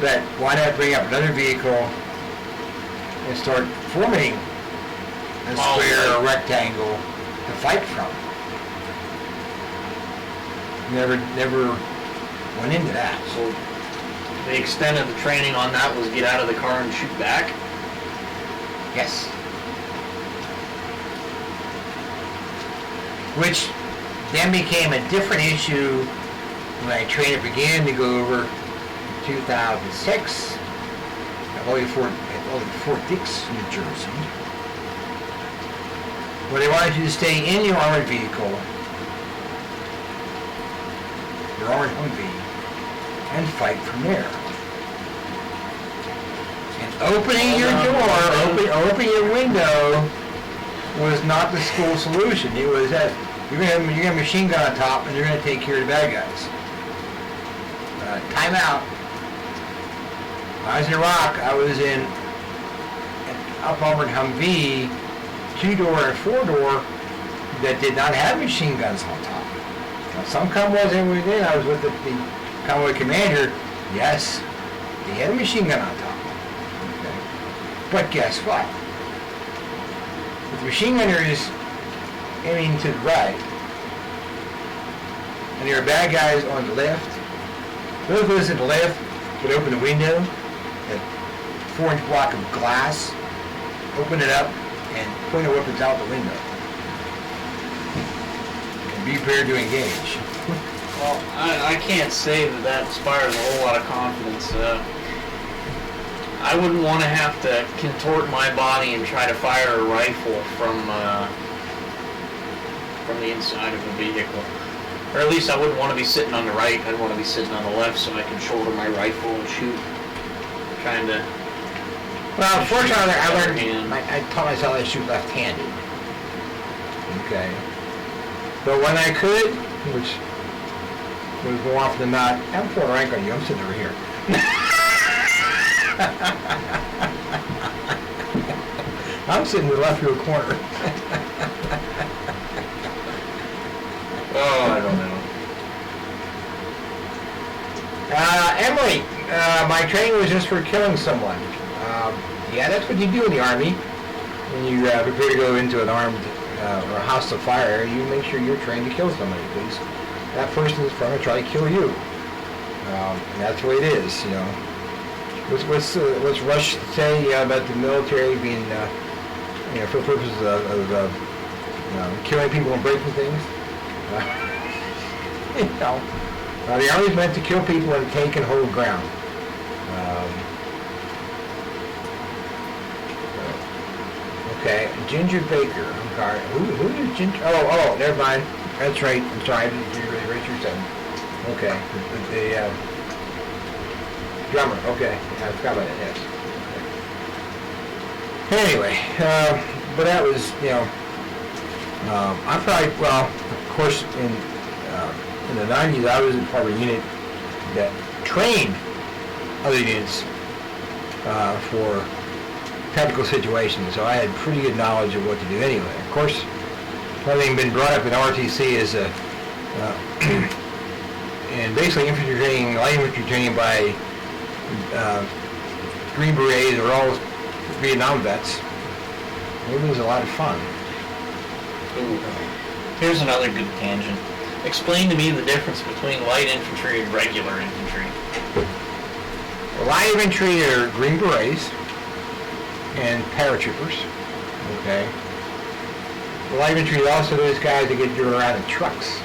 But why not bring up another vehicle and start forming a square or rectangle to fight from? Never went into that. So the extent of the training on that was get out of the car and shoot back? Yes. Which then became a different issue when I trained up again to go over 2006 at Fort Dix, New Jersey, where they wanted you to stay in your armored vehicle, your armored Humvee, and fight from there. And opening your door, opening your window was not the school solution. It was that you're gonna have a machine gun on top and you're gonna take care of the bad guys. Time out. When I was in Iraq, I was in an up-armored Humvee, 2-door and 4-door, that did not have machine guns on top. Now, some convoys within, I was with the convoy commander, yes, they had a machine gun on top. Okay. But guess what? If the machine gunner is aiming to the right, and there are bad guys on the left, those of us at the left would open the window, that 4-inch block of glass, open it up, and point our weapons out the window. And be prepared to engage. Well, I can't say that inspires a whole lot of confidence. I wouldn't want to have to contort my body and try to fire a rifle from the inside of a vehicle. Or at least I wouldn't want to be sitting on the right. I'd want to be sitting on the left so I can shoulder my rifle and shoot. Trying to... Well, fortunately, I taught myself how to shoot left-handed. Okay. But when I could, which was more often than not, I'm pulling rank on you, I'm sitting over here. I'm sitting in the left field corner. Oh, I don't know. Emily, my training was just for killing someone. Yeah, that's what you do in the Army. When you prepare to go into an armed or hostile fire area, you make sure you're trained to kill somebody, because that person is going to try to kill you. And that's the way it is, you know. What's Rush say about the military being, for the purposes of killing people and breaking things? The Army's meant to kill people and take and hold ground. Okay, Ginger Baker. I'm sorry. Who is Ginger? Oh, never mind. That's right. I'm sorry. I didn't hear Richard said. Okay, the drummer. Okay, I forgot about that. Yes. Anyway, but that was, I probably, well, of course, in the 90s, I was in part of a unit that trained other units for tactical situations, so I had pretty good knowledge of what to do anyway. Of course, having been brought up in RTC as a, and basically infantry training, light infantry training by Green Berets or all Vietnam vets, it was a lot of fun. Ooh. Here's another good tangent. Explain to me the difference between light infantry and regular infantry. Light infantry are Green Berets and paratroopers. Okay. Light infantry are also those guys that get driven around in trucks.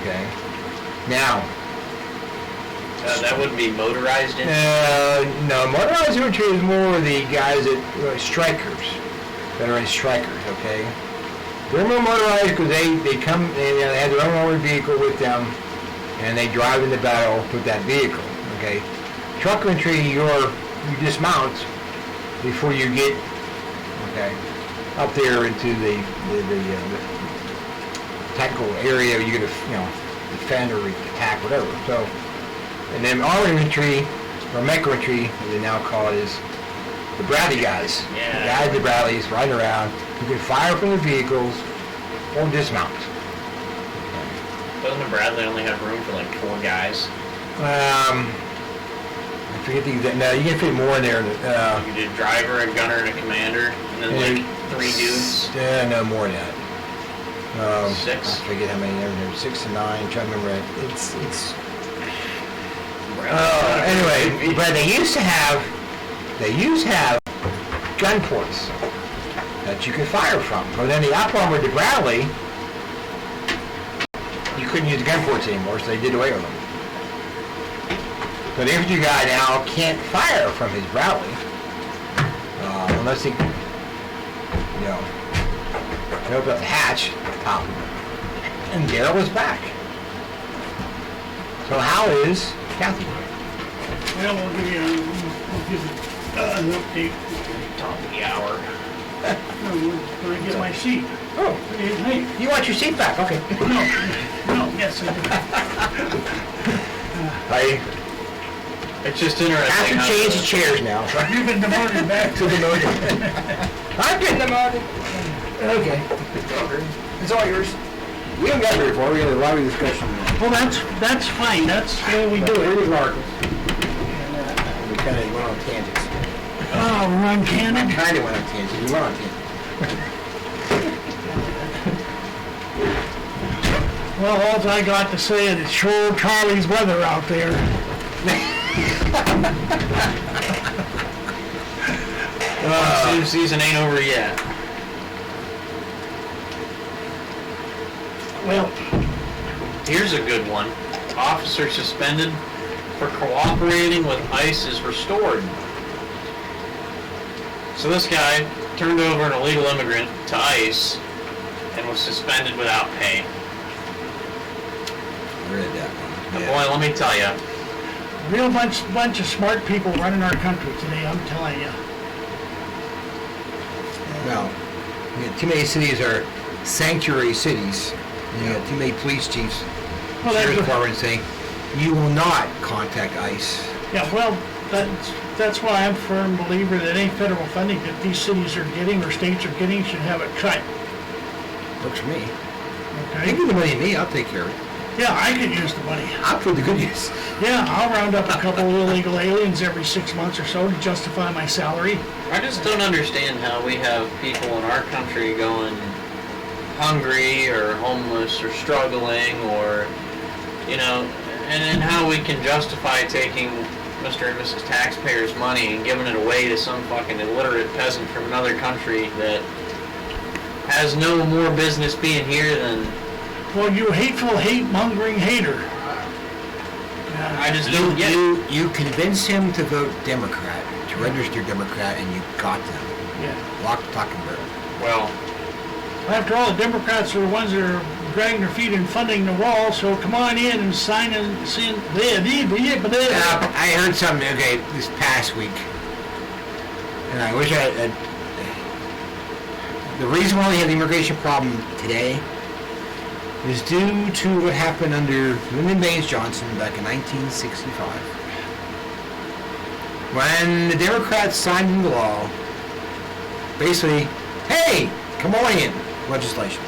Okay. Now. That wouldn't be motorized infantry? No, motorized infantry is more the guys that strikers that are in strikers. Okay. They're more motorized because they come, they have their own armored vehicle with them, and they drive into battle with that vehicle. Okay, truck infantry, you dismount before you get up there into the tactical area. You're gonna defend or attack, whatever. So, and then armored infantry or mech infantry, as they now call it, is the Bradley guys. Yeah. The guys, the Bradleys, riding around. You can fire from the vehicles or dismount. Doesn't the Bradley only have room for like 4 guys? forget the exact. No, you can fit more in there. You did driver, a gunner, and a commander, and then like 3 dudes. Yeah, no more than that. 6. I forget how many there were. 6 to 9. I'm trying to remember it. It's. Anyway, but they used to have gun ports that you could fire from. But then the op-armored to Bradley, you couldn't use the gun ports anymore, so they did away with them. So the infantry guy now can't fire from his Bradley unless he, open up the hatch, top, and Daryl was back. So how is Kathy? Well, we'll give you an update. Top of the hour. When I get my seat. Oh, Hey, you want your seat back? Okay. no, yes, I It's just interesting. Have to how change the- the chairs now. do. You've been demoted back To the motor. I'm getting demoted. Okay. It's all yours. We haven't got very far. We had a lively discussion. Well, that's fine. That's the way we do it. Really hard. We kind of went on tangents. Oh, Ron Cannon. Kind of went on tangents. We went on tangents. Well, all I got to say is it's sure Charlie's weather out there. Season ain't over yet. Well, Here's a good one. Officer suspended for cooperating with ICE is restored. So this guy turned over an illegal immigrant to ICE and was suspended without pay. I read that one. And boy, let me tell you, real bunch of smart people running our country today, I'm telling you. Well, too many cities are sanctuary cities. You got too many police chiefs, Well, that's sheriff a- departments saying, you will not contact ICE. Yeah, well, that's why I'm a firm believer that any federal funding that these cities are getting or states are getting should have it cut. Works for me. Okay? Give me the money to me, I'll take care of it. Yeah, I could use the money. I'll put the good use. Yeah, I'll round up a couple of illegal aliens every 6 months or so to justify my salary. I just don't understand how we have people in our country going hungry or homeless or struggling or, and how we can justify taking Mr. and Mrs. Taxpayers' money and giving it away to some fucking illiterate peasant from another country that has no more business being here than... Well, you hateful, hate-mongering hater. I just don't get it. You convinced him to vote Democrat, to register Democrat, and you got them. Yeah. Lock, stock, and barrel. Well, After all, the Democrats are the ones that are dragging their feet and funding the wall, so come on in and sign and send. I heard something, this past week, and I wish the reason why we have the immigration problem today is due to what happened under Lyndon Baines Johnson back in 1965. When the Democrats signed into law, basically, hey, come on in, legislation.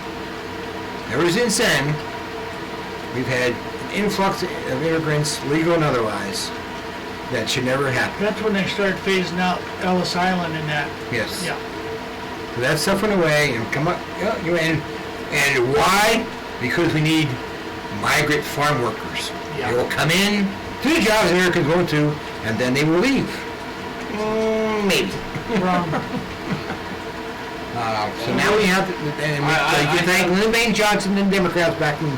Ever since then, we've had an influx of immigrants, legal and otherwise, that should never happen. That's when they start phasing out Ellis Island and that. Yes. Yeah. So that's suffering away and come up, and why? Because we need migrant farm workers. Yeah. They will come in to the jobs Americans go to, and then they will leave. Maybe. Wrong. So now we have, you thank Lyndon Baines Johnson and Democrats back in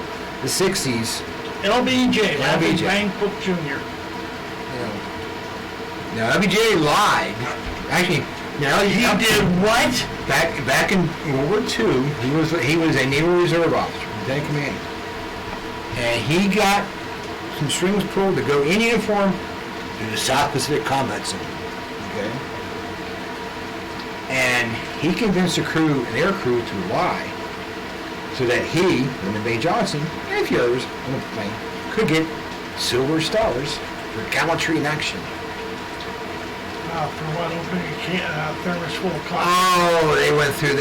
the 60s. LBJ, Alvin LBJ. Bankbook Jr. Now LBJ lied. Actually, now He did what? back in World War II, he was a Naval Reserve officer, lieutenant commander, and he got some strings pulled to go in uniform to the South Pacific Combat Zone. Okay, and he convinced their crew to lie, so that he, Lyndon Baines Johnson, and a few others on the plane could get silver stars for gallantry in action. For what? Opening a thermos full of coffee. Oh, they went through.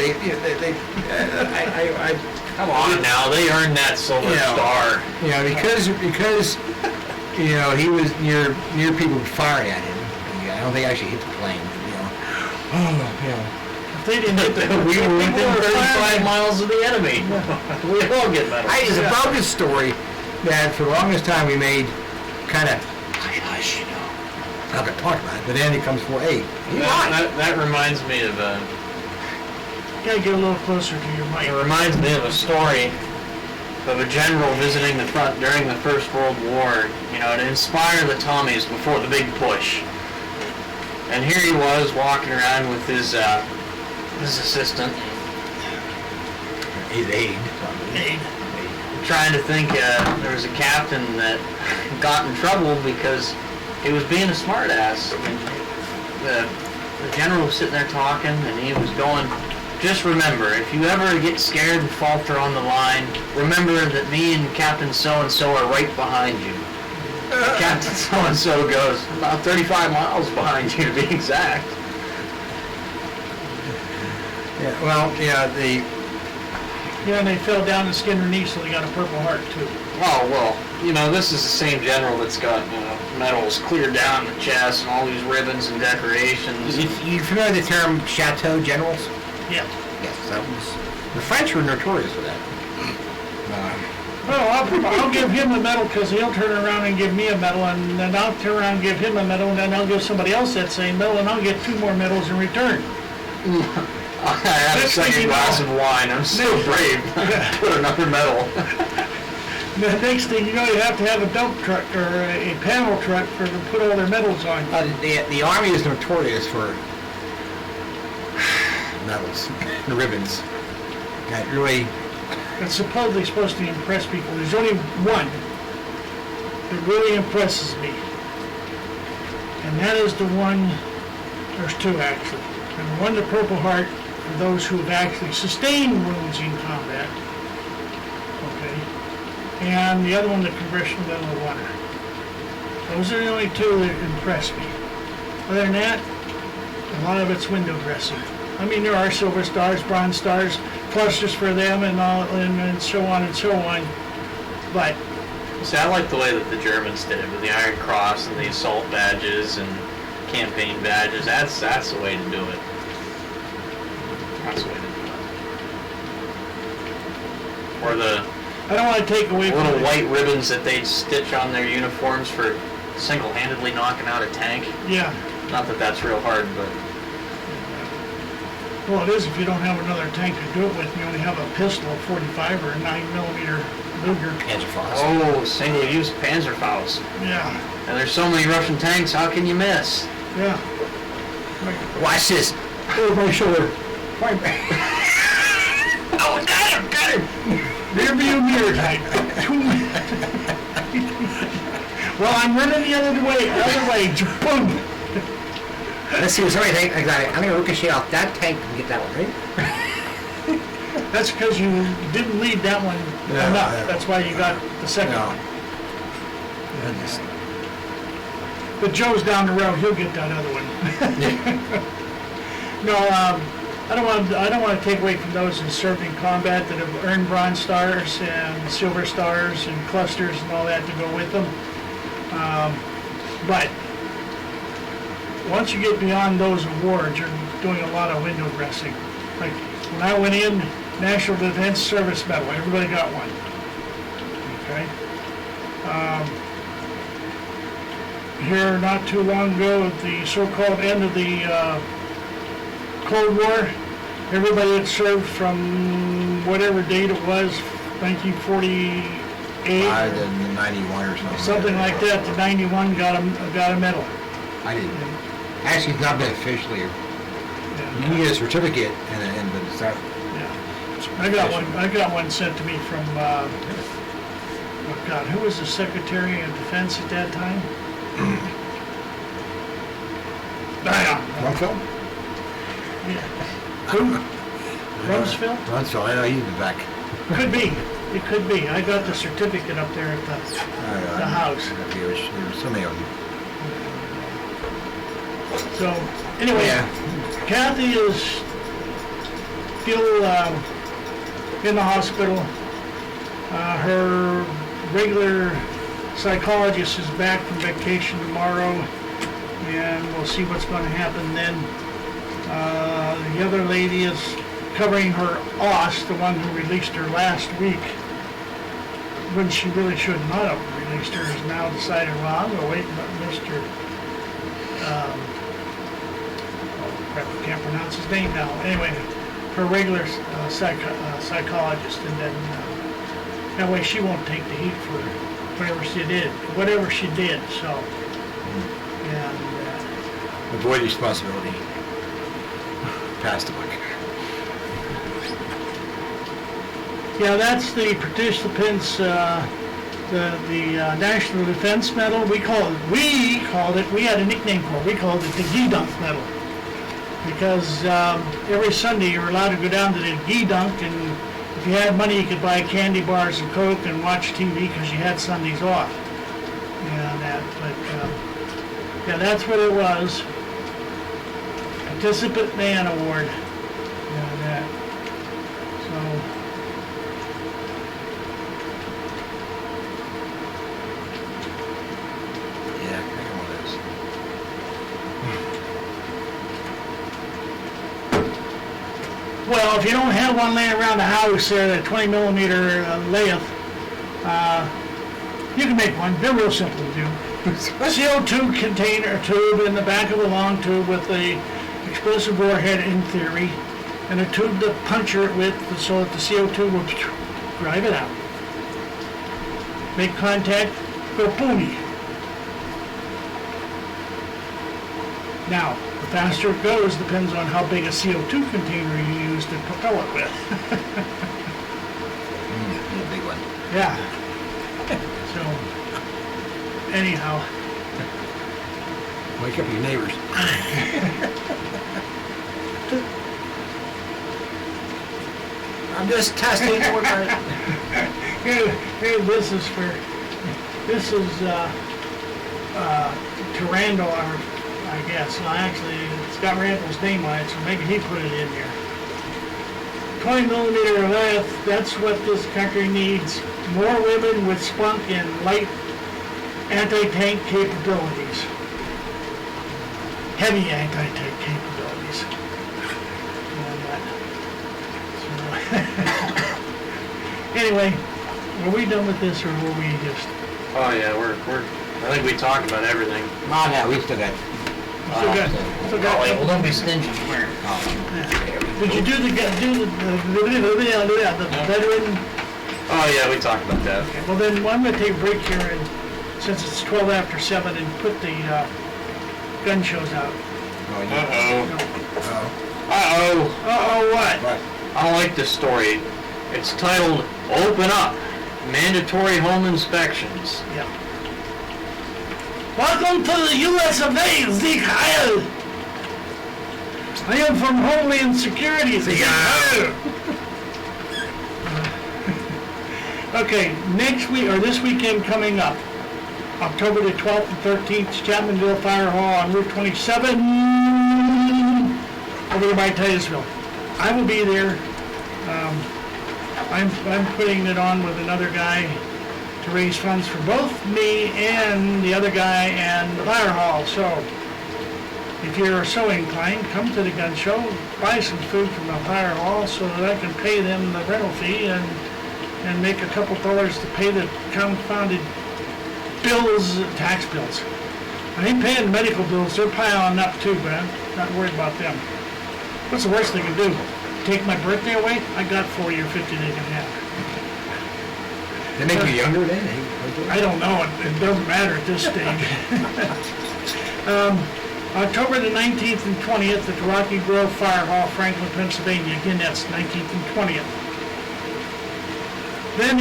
come on now, they earned that silver star. Because you know, he was near people firing at him. I don't think he actually hit the plane. You know, If they didn't hit the We were within people were 35 firing. miles of the enemy. We all get medals. It's about this story that for the longest time we made kind of hush, you know, not gonna talk about it. But then it comes for, hey, you lied. That reminds me of a. Gotta get a little closer to your mic. It reminds me of a story of a general visiting the front during the First World War, you know, to inspire the Tommies before the big push. And here he was walking around with his assistant, His aide. trying to think. There was a captain that got in trouble because he was being a smartass. And the general was sitting there talking, and he was going, just remember, if you ever get scared and falter on the line, remember that me and Captain so-and-so are right behind you. Captain so-and-so goes, about 35 miles behind you to be exact. Yeah, well, yeah, Yeah, and they fell down and skinned their knees, so they got a Purple Heart too. Oh, well, you know, this is the same general that's got, you know, medals clear down the chest and all these ribbons and decorations. you familiar with the term chateau generals? Yeah. Yes, that was. The French were notorious for that. Well, I'll give him a medal because he'll turn around and give me a medal, and then I'll turn around and give him a medal, and then I'll give somebody else that same medal, and I'll get 2 more medals in return. I had a Next thing second you glass know- of wine. I'm so brave. Put another medal. The next thing you know, you have to have a dump truck or a panel truck for to put all their medals on. The Army is notorious for medals, the ribbons. That really. It's supposedly supposed to impress people. There's only one that really impresses me. And that is the one, there's 2 actually. And one, the Purple Heart, for those who have actually sustained wounds in combat. Okay. And the other one, the Congressional Medal of Honor. Those are the only 2 that impress me. Other than that, a lot of it's window dressing. I mean, there are Silver Stars, Bronze Stars, clusters for them, and all, and so on and so on. But See, I like the way that the Germans did it with the Iron Cross and the assault badges and campaign badges. That's the way to do it. That's the way to do it. Or the I don't want to take away from little it. white ribbons that they'd stitch on their uniforms for single-handedly knocking out a tank. Yeah. Not that that's real hard, but Well, it is if you don't have another tank to do it with. You only have a pistol, a 45 or a 9mm Luger. Panzerfaust. oh, single-use Panzerfaust. Yeah. And there's so many Russian tanks. How can you miss? Yeah. Watch this. Over my shoulder. Oh, got him! Rear view mirror type. Well, I'm running the other way. Boom. Let's see. Somebody think I got it. I'm gonna ricochet off that tank and get that one, right? That's because you didn't lead that one enough. yeah. That's why you got the second No. one. But Joe's down the road. He'll get that other one. No, I don't want to take away from those who served in combat that have earned Bronze Stars and Silver Stars and clusters and all that to go with them. But once you get beyond those awards, you're doing a lot of window dressing. Like when I went in, National Defense Service Medal, everybody got one. Okay. Here not too long ago, at the so-called end of the Cold War, everybody that served from whatever date it was, 1948, Higher than 91 or something. something like that, to 91 got a medal. I didn't. Actually, it's not been officially. You can get a certificate but it's not. Yeah. I got one sent to me from, oh God, who was the Secretary of Defense at that time? Rumsfeld? Yeah. Who? Rumsfeld? Rumsfeld. I know he's in the back. Could be. It could be. I got the certificate up there at the house. There was so many of them. So, anyway, Yeah. Kathy is still in the hospital. Her regular psychologist is back from vacation tomorrow, and we'll see what's going to happen then. The other lady is covering her OS, the one who released her last week, when she really should not have released her, has now decided, well, I'm going to wait and let Mr. Oh, crap, I can't pronounce his name now. Anyway, her regular psychologist, and then that way she won't take the heat for whatever she did, so. And Avoid responsibility. Pass the buck. yeah, that's the participants, the National Defense Medal. We had a nickname for it. We called it the Gee Dunk Medal. Because every Sunday you were allowed to go down to the Gee Dunk, and if you had money you could buy candy bars and Coke and watch TV because you had Sundays off. Yeah, that's what it was. Participant Man Award. Yeah, that. So. Yeah, I got one of those. Well, if you don't have one laying around the house there, that 20 millimeter lathe, you can make one. They're real simple to do. A CO2 container tube in the back of a long tube with a explosive warhead in theory, and a tube to puncture it with so that the CO2 will drive it out. Make contact, go boomy. Now, the faster it goes depends on how big a CO2 container you use to propel it with. A big one. Yeah. So, anyhow. Wake up your neighbors. I'm just testing what I... Hey, this is to Randall, I guess. Well, actually, it's got Randall's name on it, so maybe he put it in there. 20 millimeter lathe, that's what this country needs. More women with spunk and light anti-tank capabilities. Heavy anti-tank capabilities. Anyway, were we done with this, or were we just... Oh yeah, we're I think we talked about everything. Oh, yeah, we still got... Still got well, don't be stingy. Did you do the veteran? Oh yeah, we talked about that. Okay, well then, I'm going to take a break here, and since it's 12 after 7, and put the gun shows out. Oh, yeah. Uh-oh, what? Right. I don't like this story. It's titled, Open Up, Mandatory Home Inspections. Yeah. Welcome to the U.S. of A, Zeke Heil. I am from Homeland Security, Zeke Heil. Okay, next week, or this weekend coming up, October the 12th and 13th, Chapmanville Fire Hall on Route 27, over there by Titusville. I will be there. I'm putting it on with another guy to raise funds for both me and the other guy and the fire hall. So if you're so inclined, come to the gun show, buy some food from the fire hall so that I can pay them the rental fee and make a couple dollars to pay the confounded bills, tax bills. I ain't paying the medical bills, they're piling up too, but I'm not worried about them. What's the worst they can do? Take my birthday away? I got 40 or 50 they can have. They make you younger then? I don't know, it doesn't matter at this stage. October the 19th and 20th at the Rocky Grove Fire Hall, Franklin, Pennsylvania. Again, that's 19th and 20th. Then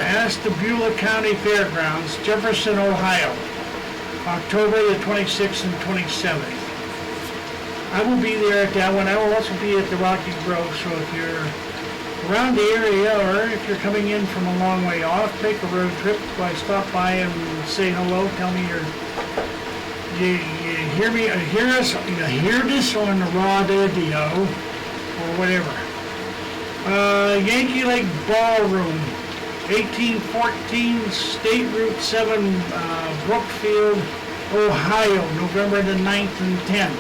Ashtabula County Fairgrounds, Jefferson, Ohio, October the 26th and 27th. I will be there at that one. I will also be at the Rocky Grove, so if you're around the area or if you're coming in from a long way off, take a road trip. Stop by and say hello. Tell me you hear me, hear this on the raw radio or whatever. Yankee Lake Ballroom, 1814 State Route 7, Brookfield, Ohio, November the 9th and 10th.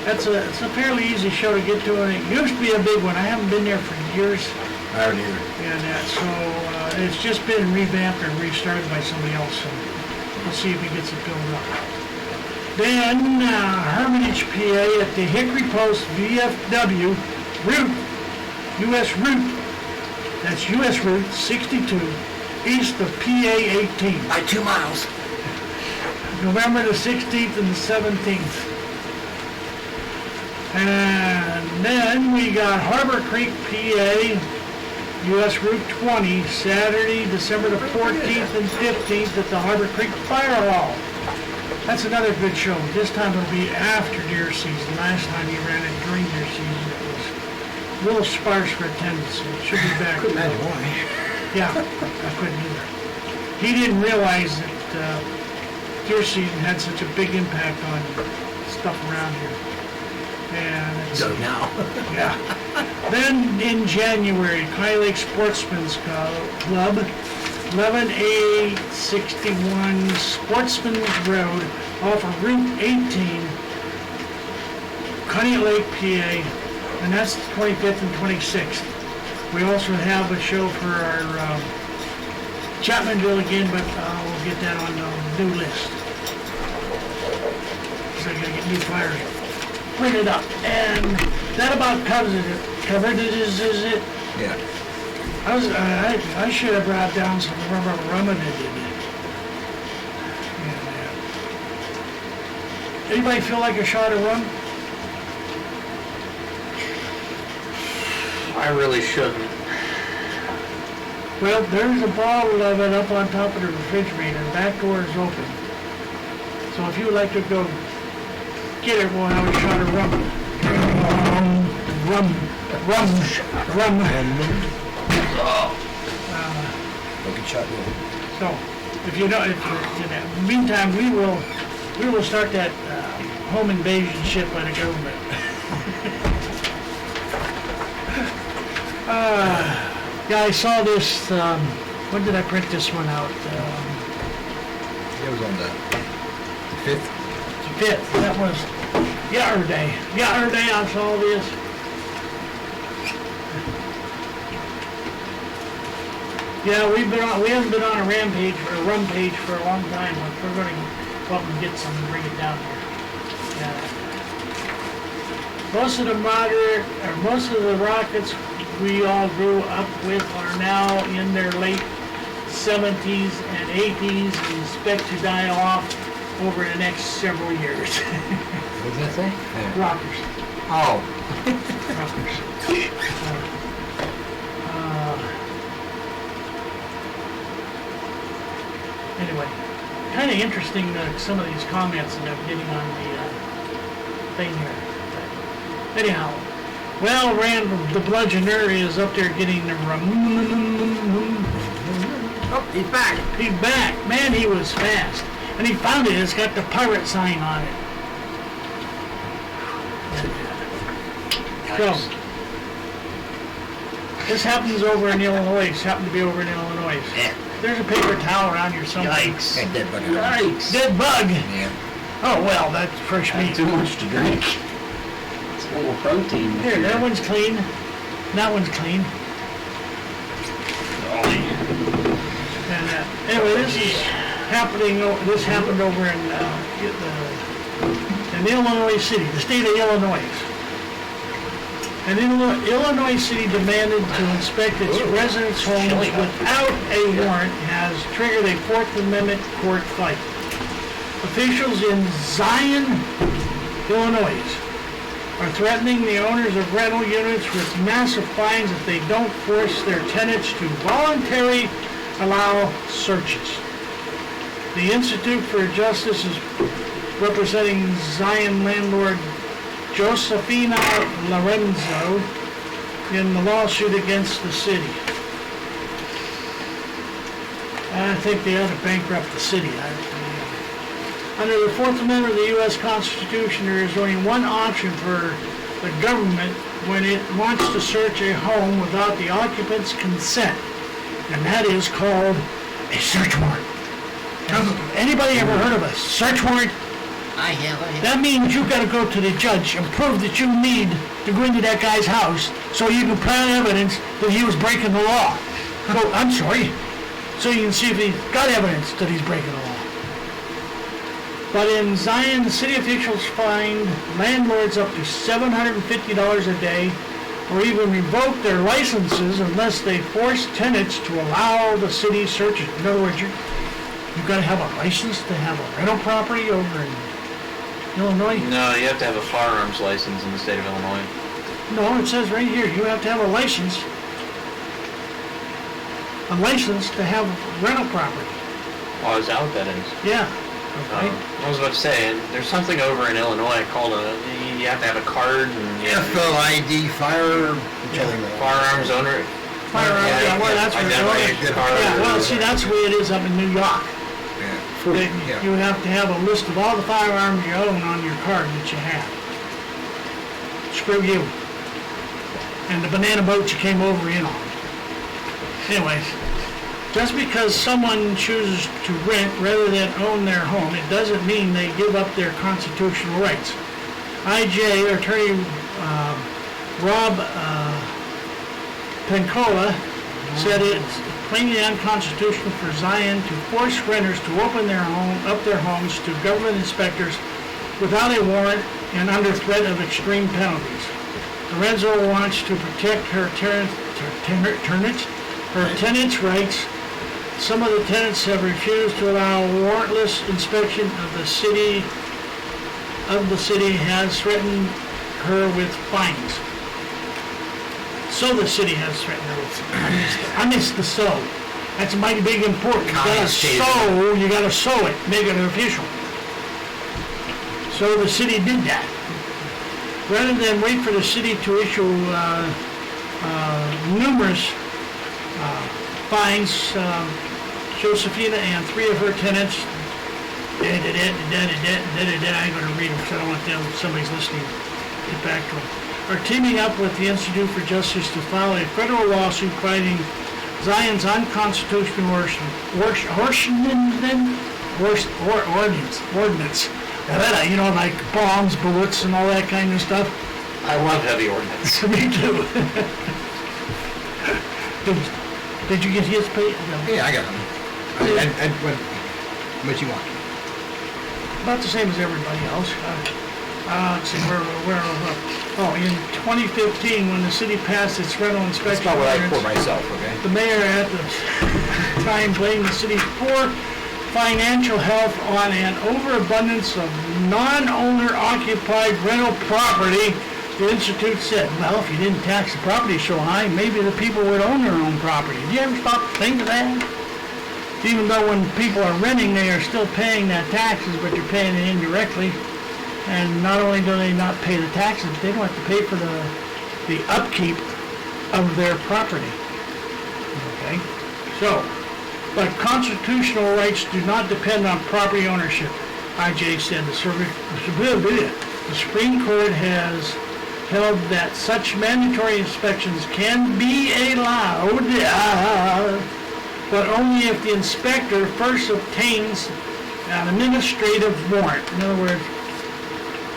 It's a fairly easy show to get to, and it used to be a big one. I haven't been there for years. I don't either. And so it's just been revamped and restarted by somebody else. So we'll see if he gets it filled up. Then Hermitage, PA, at the Hickory Post VFW route, U.S. route. That's U.S. Route 62, east of PA 18. By 2 miles. November the 16th and the 17th. And then we got Harbor Creek, PA, U.S. Route 20, Saturday, December the 14th and 15th at the Harbor Creek Fire Hall. That's another good show. This time it'll be after deer season. Last time he ran it during deer season, it was a little sparse for attendance. So it should be back. Couldn't imagine why. Yeah, I couldn't either. He didn't realize that deer season had such a big impact on stuff around here. And it's, So now. yeah. Then in January, Kyle Lake Sportsman's Club, 11861 Sportsman's Road off of Route 18, Coney Lake, PA, and that's the 25th and 26th. We also have a show for our Chapmanville again, but we'll get that on the new list. So I gotta get new flyers printed up, and that about covers it. Is it? Yeah. I should have brought down some rubber rum and it did. Anybody feel like a shot of rum? I really shouldn't. Well, there's a bottle of it up on top of the refrigerator. The back door is open. So if you would like to go get it, we'll have a shot of rum. Rum. Look at shot there. So, if you know, in the meantime, we will start that home invasion ship by the government. Yeah, I saw this. When did I print this one out? It was on the 5th. 5th. That was yesterday. Yesterday I saw this. Yeah, we haven't been on a rampage or a rum page for a long time. But we're going to go up and get some and bring it down here. Yeah. Most of the rockets we all grew up with are now in their late 70s and 80s and expect to die off over the next several years. What does that say? Yeah. Rockers. Oh. Rockers. Anyway, kind of interesting some of these comments that I'm getting on the thing here. But anyhow, well, Rand the Bludgeoner is up there getting the rum. Oh, he's back. He's back. Man, he was fast. And he found it. It's got the pirate sign on it. So, this happens over in Illinois. It's happened to be over in Illinois. Yeah. There's a paper towel around here somewhere. Yikes. That dead bug. Yikes. Dead bug. Yeah. Oh, well, that's fresh meat. Too much to drink. It's a little protein. Here, that one's clean. That one's clean. And anyway, this is happening. This happened over in Illinois City, the state of Illinois. And Illinois City demanded to inspect its residents' homes without a warrant has triggered a Fourth Amendment court fight. Officials in Zion, Illinois, are threatening the owners of rental units with massive fines if they don't force their tenants to voluntarily allow searches. The Institute for Justice is representing Zion landlord Josefina Lorenzo in the lawsuit against the city. I think they ought to bankrupt the city. Under the Fourth Amendment of the U.S. Constitution, there is only one option for the government when it wants to search a home without the occupant's consent. and that is called a search warrant. Has anybody ever heard of a search warrant? I have. That means you've got to go to the judge and prove that you need to go into that guy's house so you can plant evidence that he was breaking the law. Oh, I'm sorry. So you can see if he's got evidence that he's breaking the law. But in Zion, the city officials fined landlords up to $750 a day or even revoke their licenses unless they force tenants to allow the city searches. In other words, you've got to have a license to have a rental property over in Illinois? No, you have to have a firearms license in the state of Illinois. No, it says right here, you have to have a license. A license to have rental property. Oh, is that what that is? Yeah. Okay. I was about to say, there's something over in Illinois called you have to have a card and you have to- FLID, firearms owner. Firearms, yeah, well, that's where identification card. Yeah, well, see, that's the way it is up in New York. Yeah. You have to have a list of all the firearms you own on your card that you have. Screw you. And the banana boat you came over in on. Anyways, just because someone chooses to rent rather than own their home, it doesn't mean they give up their constitutional rights. IJ, Attorney Rob Pencola, said it's plainly unconstitutional for Zion to force renters to open up their homes to government inspectors without a warrant and under threat of extreme penalties. Lorenzo wants to protect her tenants' rights. Some of the tenants have refused to allow warrantless inspection of the city. Has threatened her with fines. So the city has threatened her with fines. I missed the so. That's mighty big important. You gotta sow it, make it official. So the city did that. Rather than wait for the city to issue numerous fines, Josephina and three of her tenants, I ain't going to read them because I don't want somebody's listening, get back to them, are teaming up with the Institute for Justice to file a federal lawsuit fighting Zion's unconstitutional ordinance. You know, like bombs, bullets, and all that kind of stuff. I love heavy ordnance. Me too. Did you get his pay? No. Yeah, I got them. And what you want? About the same as everybody else. Let's see, in 2015, when the city passed its rental inspection That's not what I ordinance, pour myself, okay? the mayor at the time blamed the city's poor financial health on an overabundance of non-owner occupied rental property. The Institute said, well, if you didn't tax the property so high, maybe the people would own their own property. Do you ever stop to think of that? Even though when people are renting, they are still paying that taxes, but you're paying it indirectly. And not only do they not pay the taxes, they don't have to pay for the upkeep of their property. Okay? So, but constitutional rights do not depend on property ownership. IJ said the Supreme Court has held that such mandatory inspections can be allowed, but only if the inspector first obtains an administrative warrant. In other words,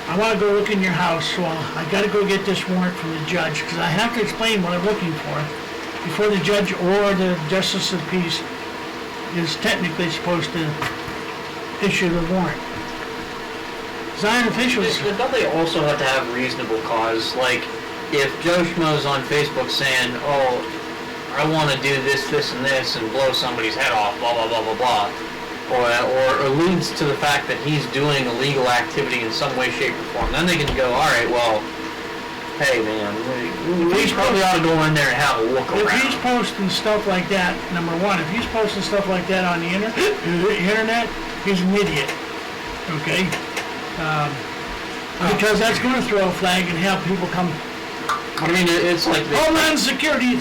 I want to go look in your house, so I got to go get this warrant from the judge, because I have to explain what I'm looking for before the judge or the justice of peace is technically supposed to issue the warrant. Zion officials... But don't they also have to have reasonable cause? Like, if Joe Schmo's on Facebook saying, oh, I want to do this, this, and this, and blow somebody's head off, blah, blah, blah, blah, blah, or alludes to the fact that he's doing illegal activity in some way, shape, or form, then they can go, all right, well, hey, man, we probably ought to go in there and have a look around. If he's posting stuff like that, number one, if he's posting stuff like that on the internet, he's an idiot, okay? Because that's going to throw a flag and have people come. I mean, it's like Homeland Security,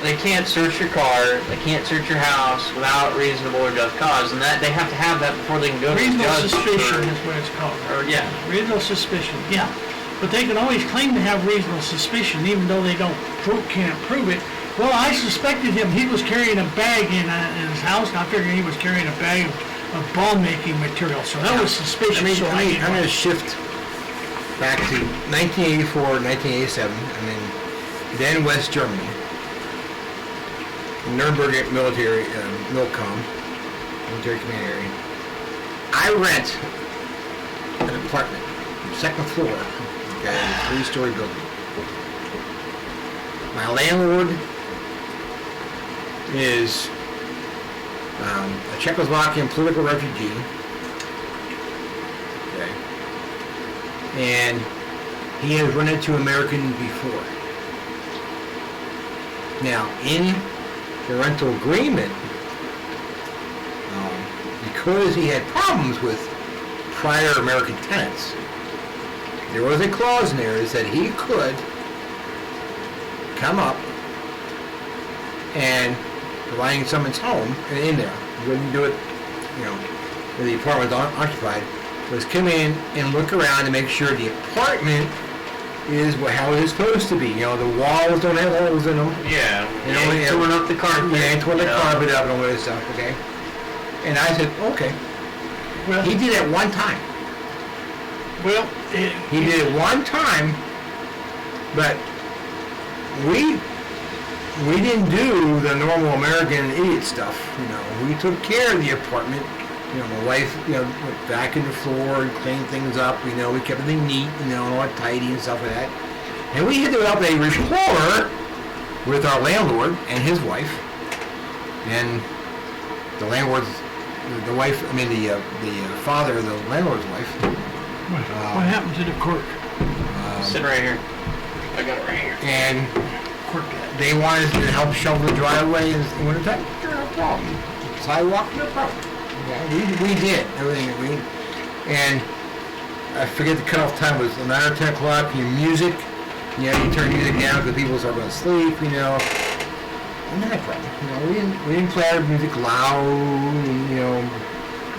they can't search your car, they can't search your house without reasonable or just cause, and that they have to have that before they can go to the reasonable judge. Suspicion is what it's called. Or yeah, reasonable suspicion. Yeah, but they can always claim to have reasonable suspicion, even though they can't prove it, Well, I suspected him. He was carrying a bag in his house, and I figured he was carrying a bag of ball-making material, so that was suspicious. I'm going to shift back to 1984, 1987, and then West Germany. Nuremberg military, military command area. I rent an apartment, second floor, okay, a 3-story building. My landlord is a Czechoslovakian political refugee, okay, and he has run into Americans before. Now, in the rental agreement, because he had problems with prior American tenants, there was a clause in there that said he could come up and providing someone's home and in there. He wouldn't do it, when the apartment was occupied. Was come in and look around to make sure the apartment is how it is supposed to be. The walls don't have holes in them. Yeah. Torn up the carpet. Yeah, torn the carpet up and all that stuff. Okay. And I said, okay. Well, he did it one time. Well, he did it one time, but we didn't do the normal American idiot stuff. We took care of the apartment. My wife, went back in the floor and cleaned things up. We kept everything neat, all tidy and stuff like that. And we had to develop a rapport with our landlord and his wife. And the landlord's, the wife, the father of the landlord's wife. What happened to the cork? Sit right here. I got it right here. And they wanted to help shovel the driveway in the wintertime. No problem. Sidewalk, no problem. Yeah, we did everything. And I forget the cutoff time was 9 or 10 o'clock. Your music, you turn music down because people start going to sleep. Not a problem. We didn't play our music loud.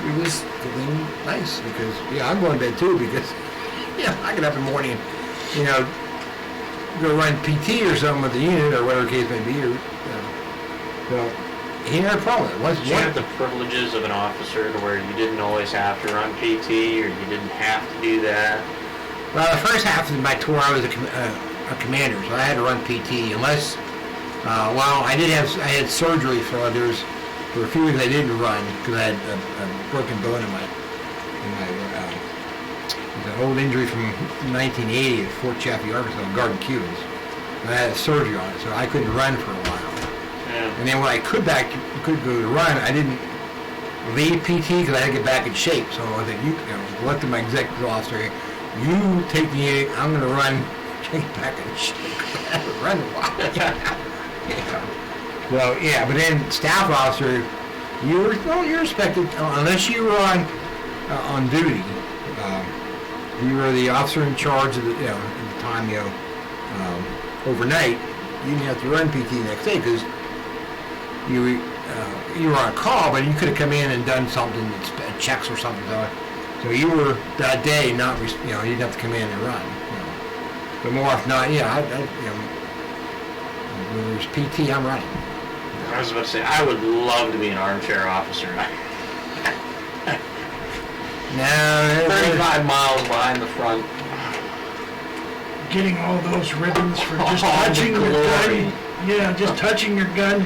It was feeling nice because I'm going to bed too because I get up in the morning and go run PT or something with the unit or whatever the case may be. So he had a problem. Did you have the privileges of an officer to where you didn't always have to run PT or you didn't have to do that? Well, the first half of my tour I was a commander, so I had to run PT unless, I had surgery for others. For a few weeks I didn't run because I had a broken bone in my an old injury from 1980 at Fort Chaffee, Arkansas, Garden Cubans. And I had a surgery on it, so I couldn't run for a while. Yeah. And then when I could go to run, I didn't leave PT because I had to get back in shape. So I said, elected my executive officer, you take the unit, I'm going to run, get back in shape. I haven't run a while. So but then staff officer, you're expected unless you were on duty. You were the officer in charge of the at the time overnight. You didn't have to run PT the next day because you were on call, but you could have come in and done something, checks or something. So you were that day not you didn't have to come in and run. But more often not, when there's PT, I'm running. I was about to say, I would love to be an armchair officer. No, 35 miles behind the front. Getting all those ribbons for just touching your gun. Yeah, just touching your gun.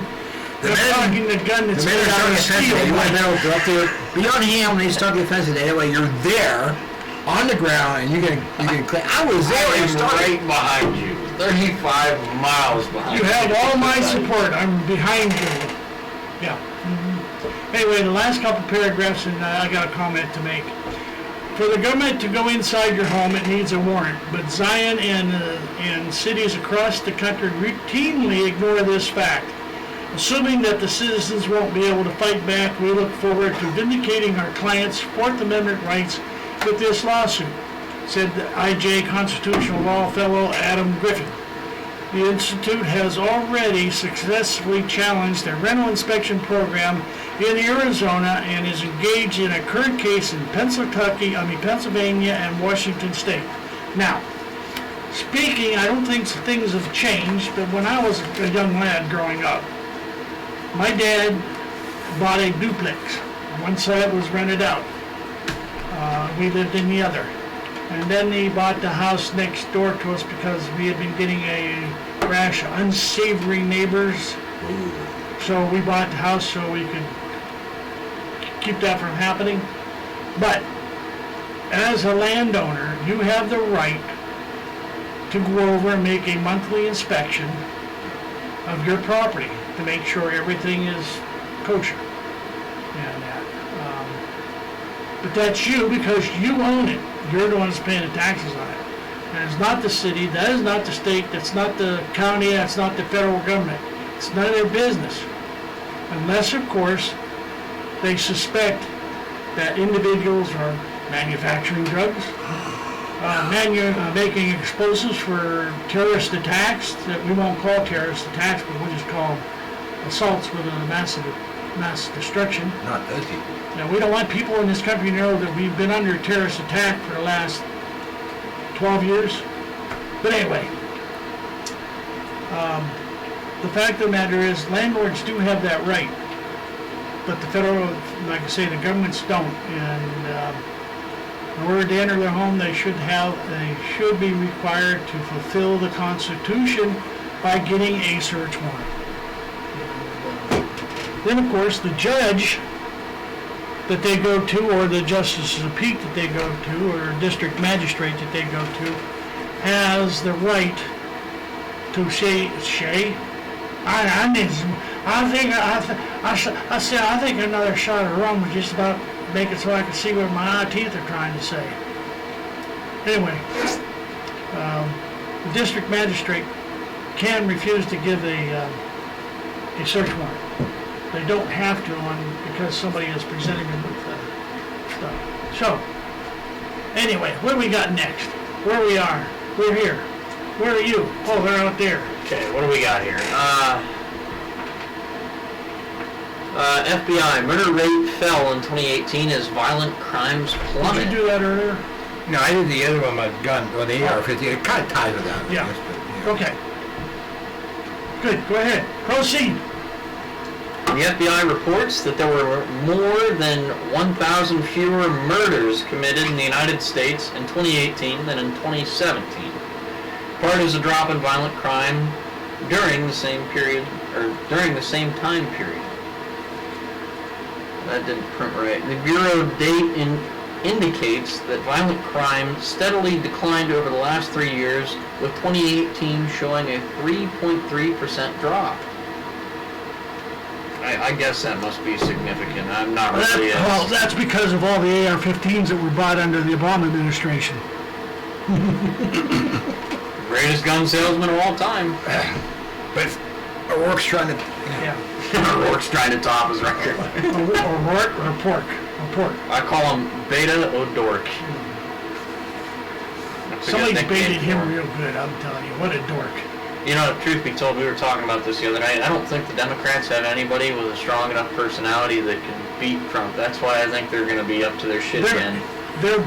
Talking the gun that's made out of steel. You want to go up there beyond him when they start the offensive. That way you're there on the ground and you can clean. I was there. I was right behind you. 35 miles behind you. You have all my support. I'm behind you. Yeah. Mm-hmm. Anyway, the last couple paragraphs, and I got a comment to make. For the government to go inside your home, it needs a warrant. But Zion and cities across the country routinely ignore this fact. Assuming that the citizens won't be able to fight back, we look forward to vindicating our clients' Fourth Amendment rights with this lawsuit, said the IJ Constitutional Law Fellow Adam Griffin. The Institute has already successfully challenged a rental inspection program in Arizona and is engaged in a current case in Pennsylvania and Washington State. Now, speaking, I don't think things have changed, but when I was a young lad growing up, my dad bought a duplex. One side was rented out. We lived in the other. And then he bought the house next door to us because we had been getting a rash of unsavory neighbors. So we bought the house so we could keep that from happening. But as a landowner, you have the right to go over and make a monthly inspection of your property to make sure everything is kosher. And that. But that's you because you own it. You're the one that's paying the taxes on it. And it's not the city, that is not the state, that's not the county, that's not the federal government. It's none of their business. Unless, of course, they suspect that individuals are manufacturing drugs, making explosives for terrorist attacks that we won't call terrorist attacks, but we'll just call assaults with a mass destruction. Not those people. Now, we don't want people in this country to know that we've been under terrorist attack for the last 12 years. But anyway, the fact of the matter is landlords do have that right. But the federal, like I say, the governments don't. And in order to enter their home, they should be required to fulfill the Constitution by getting a search warrant. Then, of course, the judge that they go to, or the justice of the peace that they go to, or district magistrate that they go to, has the right to say, I think another shot of rum would just about make it so I can see what my teeth are trying to say. Anyway, the district magistrate can refuse to give a search warrant. They don't have to because somebody is presenting them with stuff. So, anyway, what do we got next? Where we are? We're here. Where are you? Oh, they're out there. Okay, what do we got here? FBI, murder rate fell in 2018 as violent crimes plummet. Did you do that earlier? No, I did the other one with gun, or the AR-15. It kind of ties with that. Yeah. I guess, but, Okay. Good, go ahead. Proceed. The FBI reports that there were more than 1,000 fewer murders committed in the United States in 2018 than in 2017. Part is a drop in violent crime during the same period, or during the same time period. That didn't print right. The Bureau data indicates that violent crime steadily declined over the last 3 years, with 2018 showing a 3.3% drop. I guess that must be significant. I'm not really... Well, that's because of all the AR-15s that were bought under the Obama administration. Greatest gun salesman of all time. But O'Rourke's trying to... Yeah. O'Rourke's trying to top his record. O'Rourke or pork? Or pork. I call him Beta O'Dork. Somebody's baited him real good, I'm telling you. What a dork. You know, truth be told, we were talking about this the other night. I don't think the Democrats have anybody with a strong enough personality that can beat Trump. That's why I think they're going to be up to their shit again. Their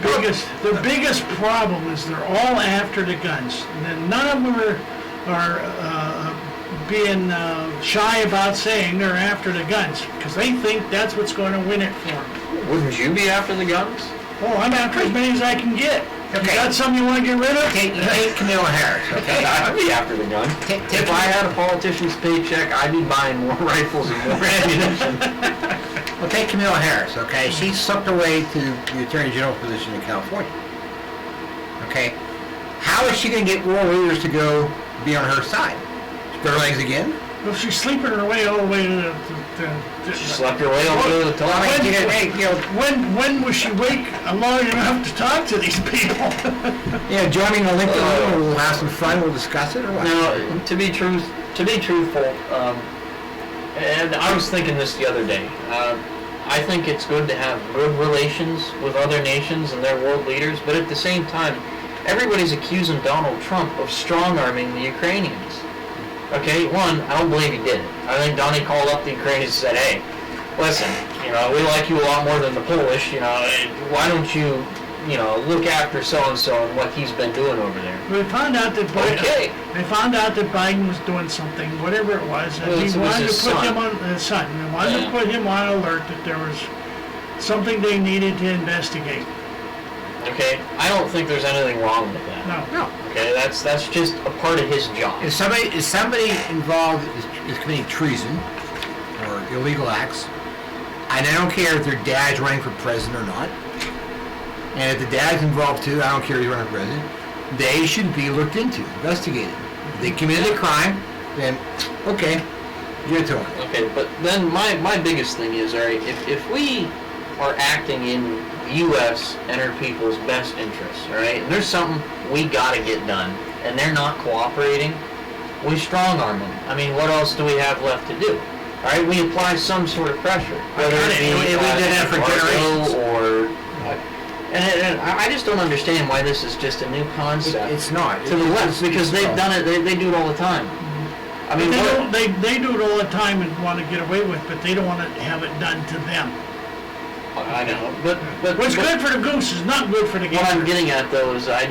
biggest problem is they're all after the guns. And none of them are being shy about saying they're after the guns because they think that's what's going to win it for them. Wouldn't you be after the guns? Oh, I'm after as many as I can get. Okay. You got some you want to get rid of? Take Camilla Harris, okay? I'd be after the gun. If I had a politician's paycheck, I'd be buying more rifles and more ammunition. Well, take Camilla Harris, okay? She slipped away to the Attorney General's position in California. Okay? How is she going to get more leaders to go be on her side? Spread her legs again? Well, she's sleeping her way all the way to the She slept her way over to the top. when was she awake long enough to talk to these people? Yeah, joining the LinkedIn, we'll have some fun, we'll discuss it, or what? Now, to be truthful, and I was thinking this the other day, I think it's good to have good relations with other nations and their world leaders, but at the same time, everybody's accusing Donald Trump of strong-arming the Ukrainians. Okay, one, I don't believe he did it. I think Donnie called up the Ukrainians and said, hey, listen, we like you a lot more than the Polish, why don't you look after so-and-so and what he's been doing over there. We found out that Okay. they found out that Biden was doing something, whatever it was, and Well, he it was wanted his to put son. him on his son. They wanted Yeah. to put him on alert that there was something they needed to investigate. Okay? I don't think there's anything wrong with that. No. Okay? That's just a part of his job. If somebody involved is committing treason or illegal acts, and I don't care if their dad's running for president or not, and if the dad's involved too, I don't care if he's running for president, they should be looked into, investigated. If they committed a crime, then okay, give it to them. Okay, but then my biggest thing is, all right, if we are acting in the U.S. and our people's best interests, all right, and there's something we got to get done, and they're not cooperating, we strong-arm them. I mean, what else do we have left to do? All right, we apply some sort of pressure, whether it be We've done that for generations. or... And I just don't understand why this is just a new concept It's not. to the left, because they've done it, they do it all the time. I mean, They do it all the time and want to get away with it, but they don't want to have it done to them. I know, but What's good for the goose is not good for the what I'm gander. getting at though is I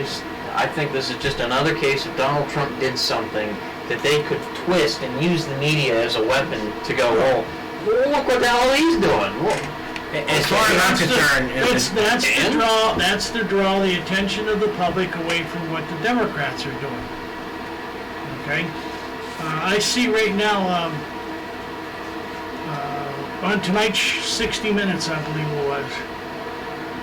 think this is just another case of Donald Trump did something that they could twist and use the media as a weapon to go, well, look what the hell he's doing. Well, As far as I'm concerned, That's to draw the attention of the public away from what the Democrats are doing. Okay? I see right now, on tonight's 60 Minutes, I believe it was,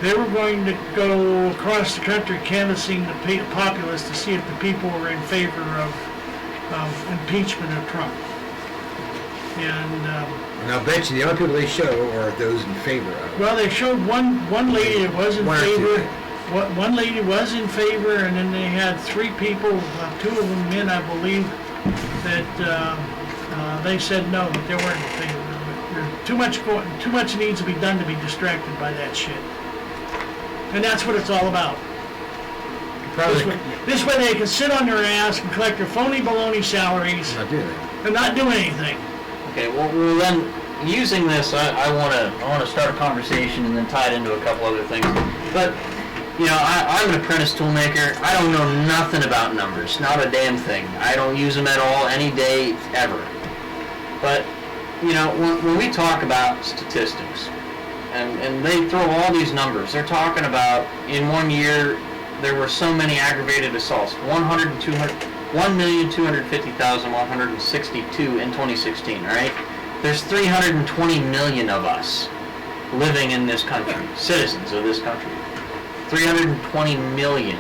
they were going to go across the country canvassing the populace to see if the people were in favor of impeachment of Trump. And and I'll bet you the only people they show are those in favor of it. well, they showed one lady that was in One or two. favor. One lady was in favor, and then they had three people, two of them men, I believe, that they said no, that they weren't in favor. There's too much needs to be done to be distracted by that shit. And that's what it's all about. This way they can sit on their ass and collect their phony baloney salaries Not doing that. and not do anything. okay, well then, using this, I want to start a conversation and then tie it into a couple other things. But, I'm an apprentice toolmaker. I don't know nothing about numbers, not a damn thing. I don't use them at all, any day, ever. But, when we talk about statistics, and they throw all these numbers, they're talking about, in 1 year, there were so many aggravated assaults, 1,250,162 in 2016, all right? There's 320 million of us living in this country, citizens of this country. 320 million.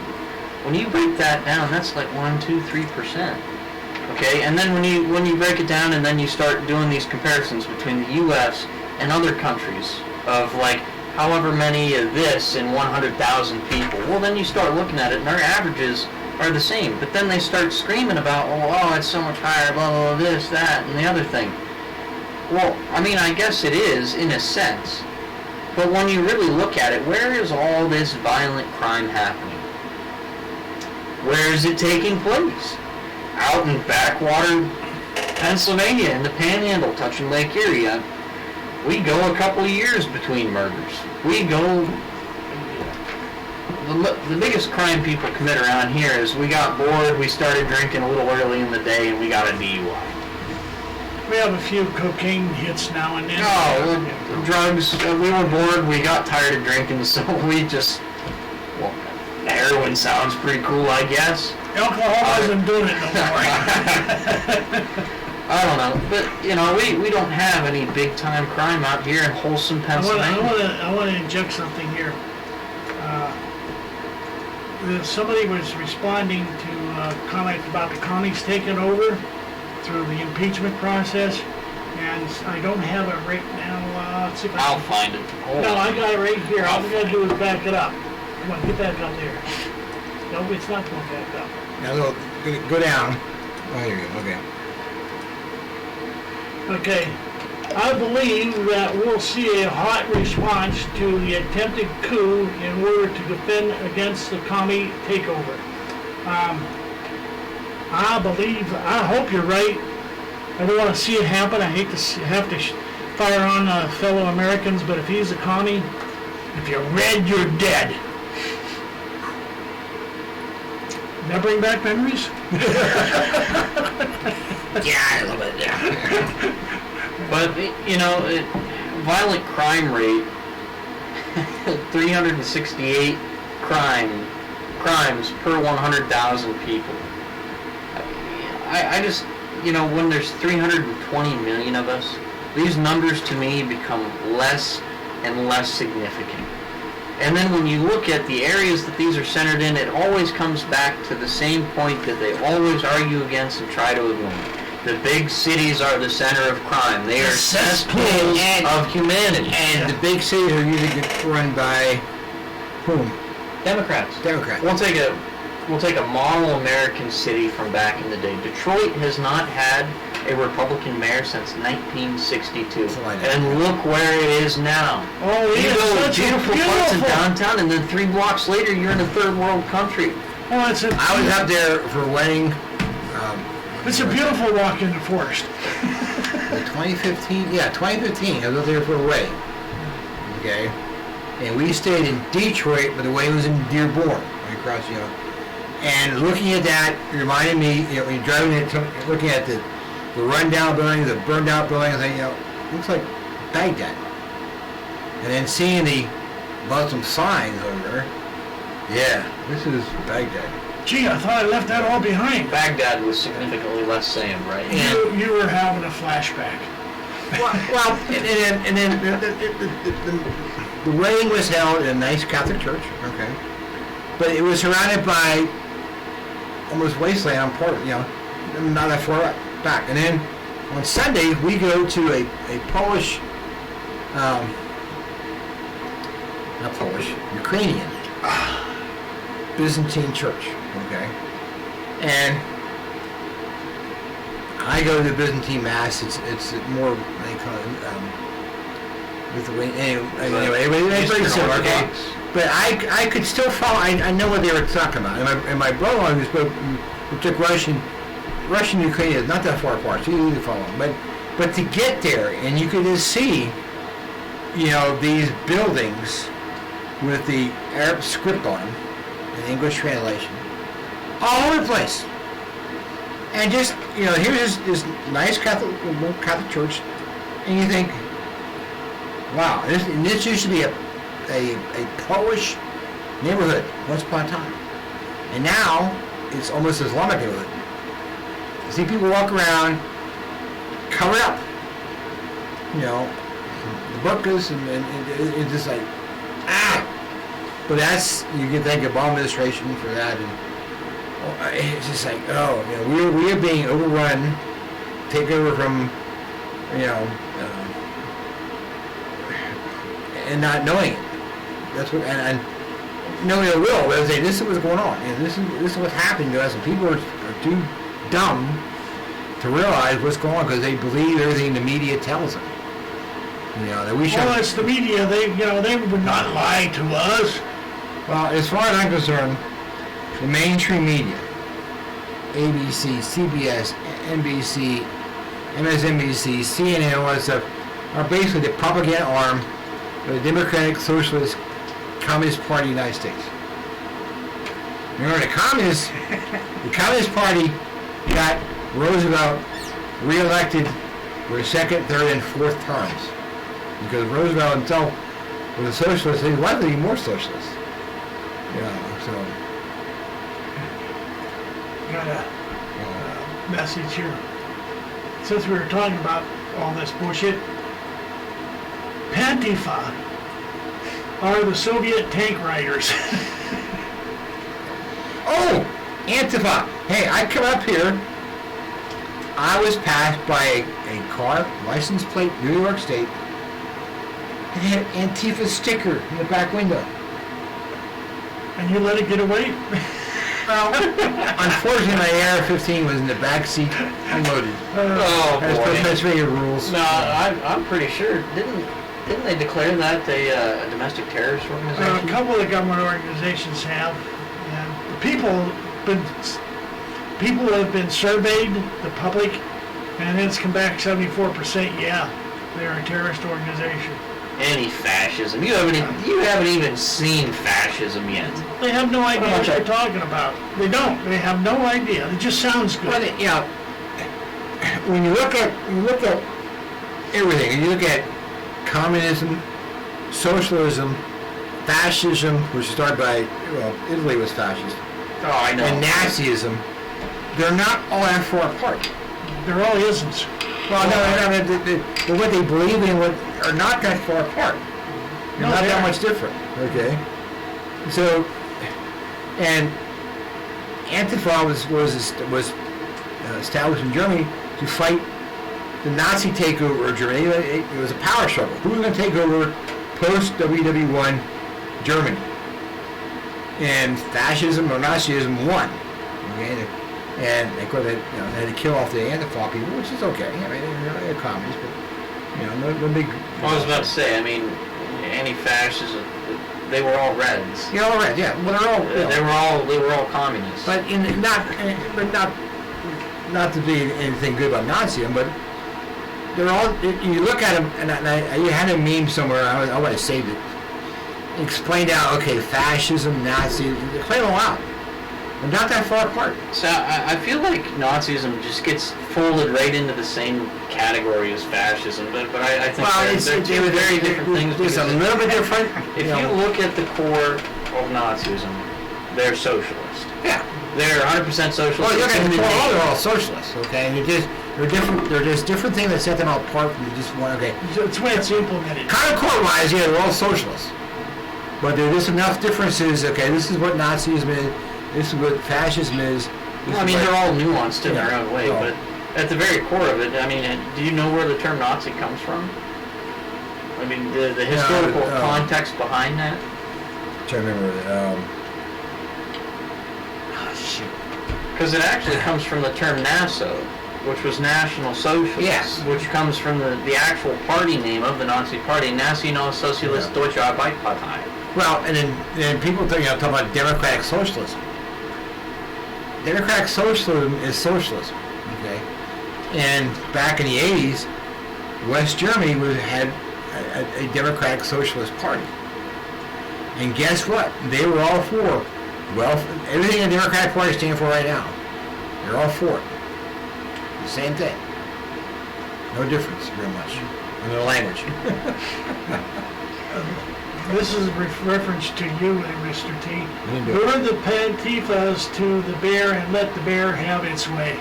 When you break that down, that's like 1, 2, 3%. Okay, and then when you break it down and then you start doing these comparisons between the U.S. and other countries of like however many of this in 100,000 people, well then you start looking at it and our averages are the same. But then they start screaming about, oh, it's so much higher, blah, blah, blah, this, that, and the other thing. Well, I mean, I guess it is in a sense. But when you really look at it, where is all this violent crime happening? Where is it taking place? Out in backwater Pennsylvania, in the Panhandle, touching Lake Erie. We go a couple of years between murders. We go... The biggest crime people commit around here is we got bored, we started drinking a little early in the day, and we got a DUI. We have a few cocaine hits now and then. No, drugs, we were bored, we got tired of drinking, so we just... Well, heroin sounds pretty cool, I guess. Alcohol isn't doing it no more. I don't know, but we don't have any big time crime out here in wholesome Pennsylvania. I want to inject something here. Somebody was responding to comments about the counties taking over through the impeachment process, and I don't have it right now. Let's see if I'll find it. No, I got it right here. All we gotta do is back it up. Come on, get back up there. No, it's not going back up. Now go down. Oh, here you go. Okay. Okay, I believe that we'll see a hot response to the attempted coup in order to defend against the commie takeover. I hope you're right. I don't want to see it happen. I hate to have to fire on fellow Americans, but if he's a commie, if you're red, you're dead. That bring back memories? Yeah, a little bit, yeah. But, violent crime rate, 368 crimes per 100,000 people. I just, when there's 320 million of us, these numbers to me become less and less significant. And then when you look at the areas that these are centered in, it always comes back to the same point that they always argue against and try to ignore. The big cities are the center of crime. They are cesspools of humanity. And the big cities are usually run by whom? Democrats. Democrats. We'll take a model American city from back in the day. Detroit has not had a Republican mayor since 1962. And look where it is now. Oh, You yeah, go to such a beautiful parts in beautiful. downtown, and then 3 blocks later, you're in a third world country. Oh, it's a I was up there for a wedding. It's a beautiful walk in the forest. 2015? Yeah, 2015. I was up there for a wedding. Okay. And we stayed in Detroit, but the wedding was in Dearborn, right across, And looking at that reminded me, when you're driving it, looking at the rundown buildings, the burned out buildings, I think, looks like Baghdad. And then seeing the Muslim signs over there, yeah, this is Baghdad. Gee, I thought I left that all behind. Baghdad was significantly less sand, right? You were having a flashback. Well, and then the wedding was held in a nice Catholic church, okay, but it was surrounded by almost wasteland on part, not that far back. And then on Sunday we go to a Polish, not Polish, Ukrainian Byzantine church, okay, and I go to the Byzantine Mass. It's more they call it Lithuanian. Anyway, it's very similar. Okay, but I could still follow. I know what they were talking about. And my brother-in-law who took Russian Ukrainian, not that far apart, so you need to follow him. But to get there, and you could just see, these buildings with the Arab script on them, an English translation, all over the place. And just, here's this nice Catholic church, and you think, wow, this used to be a Polish neighborhood once upon a time. And now, it's almost Islamic neighborhood. You see people walk around, covered up, the burqas, and it's just like, But that's, you can thank the Obama administration for that, and it's just like, we are being overrun, taken over from, and not knowing it. That's what, and knowing it will, but say, this is what's going on, this is what's happening to us, and people are too dumb to realize what's going on because they believe everything the media tells them. That we should. Well, it's the media. They would not lie to us. Well, as far as I'm concerned, the mainstream media, ABC, CBS, NBC, MSNBC, CNN, all that stuff, are basically the propaganda arm of the Democratic Socialist Communist Party of the United States. Remember, the Communist Party got Roosevelt reelected for second, third, and fourth terms. Because Roosevelt himself was a socialist, he wanted to be more socialist. So. Got a message here. Since we were talking about all this bullshit, Pantifa are the Soviet tank riders. Oh, Antifa. Hey, I come up here. I was passed by a car, license plate, New York State. It had Antifa sticker in the back window. And you let it get away? Well, unfortunately, my AR-15 was in the back seat, unloaded. That's Pennsylvania rules. No, I'm pretty sure. Didn't they declare that a domestic terrorist organization? A couple of the government organizations have. Yeah. People have been surveyed, the public, and it's come back 74%. Yeah, they're a terrorist organization. any fascism. You haven't even seen fascism yet. They have no idea what you're talking about. They don't. They have no idea. It just sounds good. Well, when you look at everything, and you look at communism, socialism, fascism, which started by, Italy was fascist, Oh, I know. and Nazism, they're not all that far apart. There all isn't. Well, no, what they believe in are not that far apart. They're No, not they that aren't. much different. Okay. So, and Antifa was established in Germany to fight the Nazi takeover of Germany. It was a power struggle. Who was going to take over post WW1 Germany? And fascism or Nazism won. Okay. And of course, they had to kill off the Antifa people, which is okay. I mean, they're communists, but no big. I was about to say, I mean, anti-fascism, they were all Reds. Yeah, all right. Yeah, well, they're all. They were all communists. But not to be anything good about Nazism, but they're all. You look at them, and I had a meme somewhere. I would have saved it. Explained out. Okay, fascism, Nazi. Explain them all out. They're not that far apart. So I feel like Nazism just gets folded right into the same category as fascism, but I think they're two very different things. It's a little bit different. If you look at the core of Nazism, they're socialist. Yeah. They're 100% socialist. Well, look It's at in the the core. name. They're all socialists. Okay, and they're different. They're just different things that set them all apart from just one. Okay. It's the way it's implemented. Kind of core-wise, yeah, they're all socialists. But there is enough differences. Okay, this is what Nazism is. This is what fascism is. Well, I mean, they're all nuanced in their own way, No. but at the very core of it, I mean, do you know where the term Nazi comes from? I mean, the historical context behind that? I'm trying to remember. Shoot. Because it actually comes from the term NATO, which was National Socialist, Yes. which comes from the actual party name of the Nazi Party, Nationalsozialistische Deutsche Arbeiterpartei. Well, and then people talk about democratic socialism. Democratic socialism is socialism, okay? And back in the 80s, West Germany had a democratic socialist party. And guess what? They were all for, everything the Democratic Party stands for right now. They're all for it. The same thing. No difference, very much, in the language. This is a reference to you, Mr. T. didn't do it. Lure the Pantifas to the bear and let the bear have its way.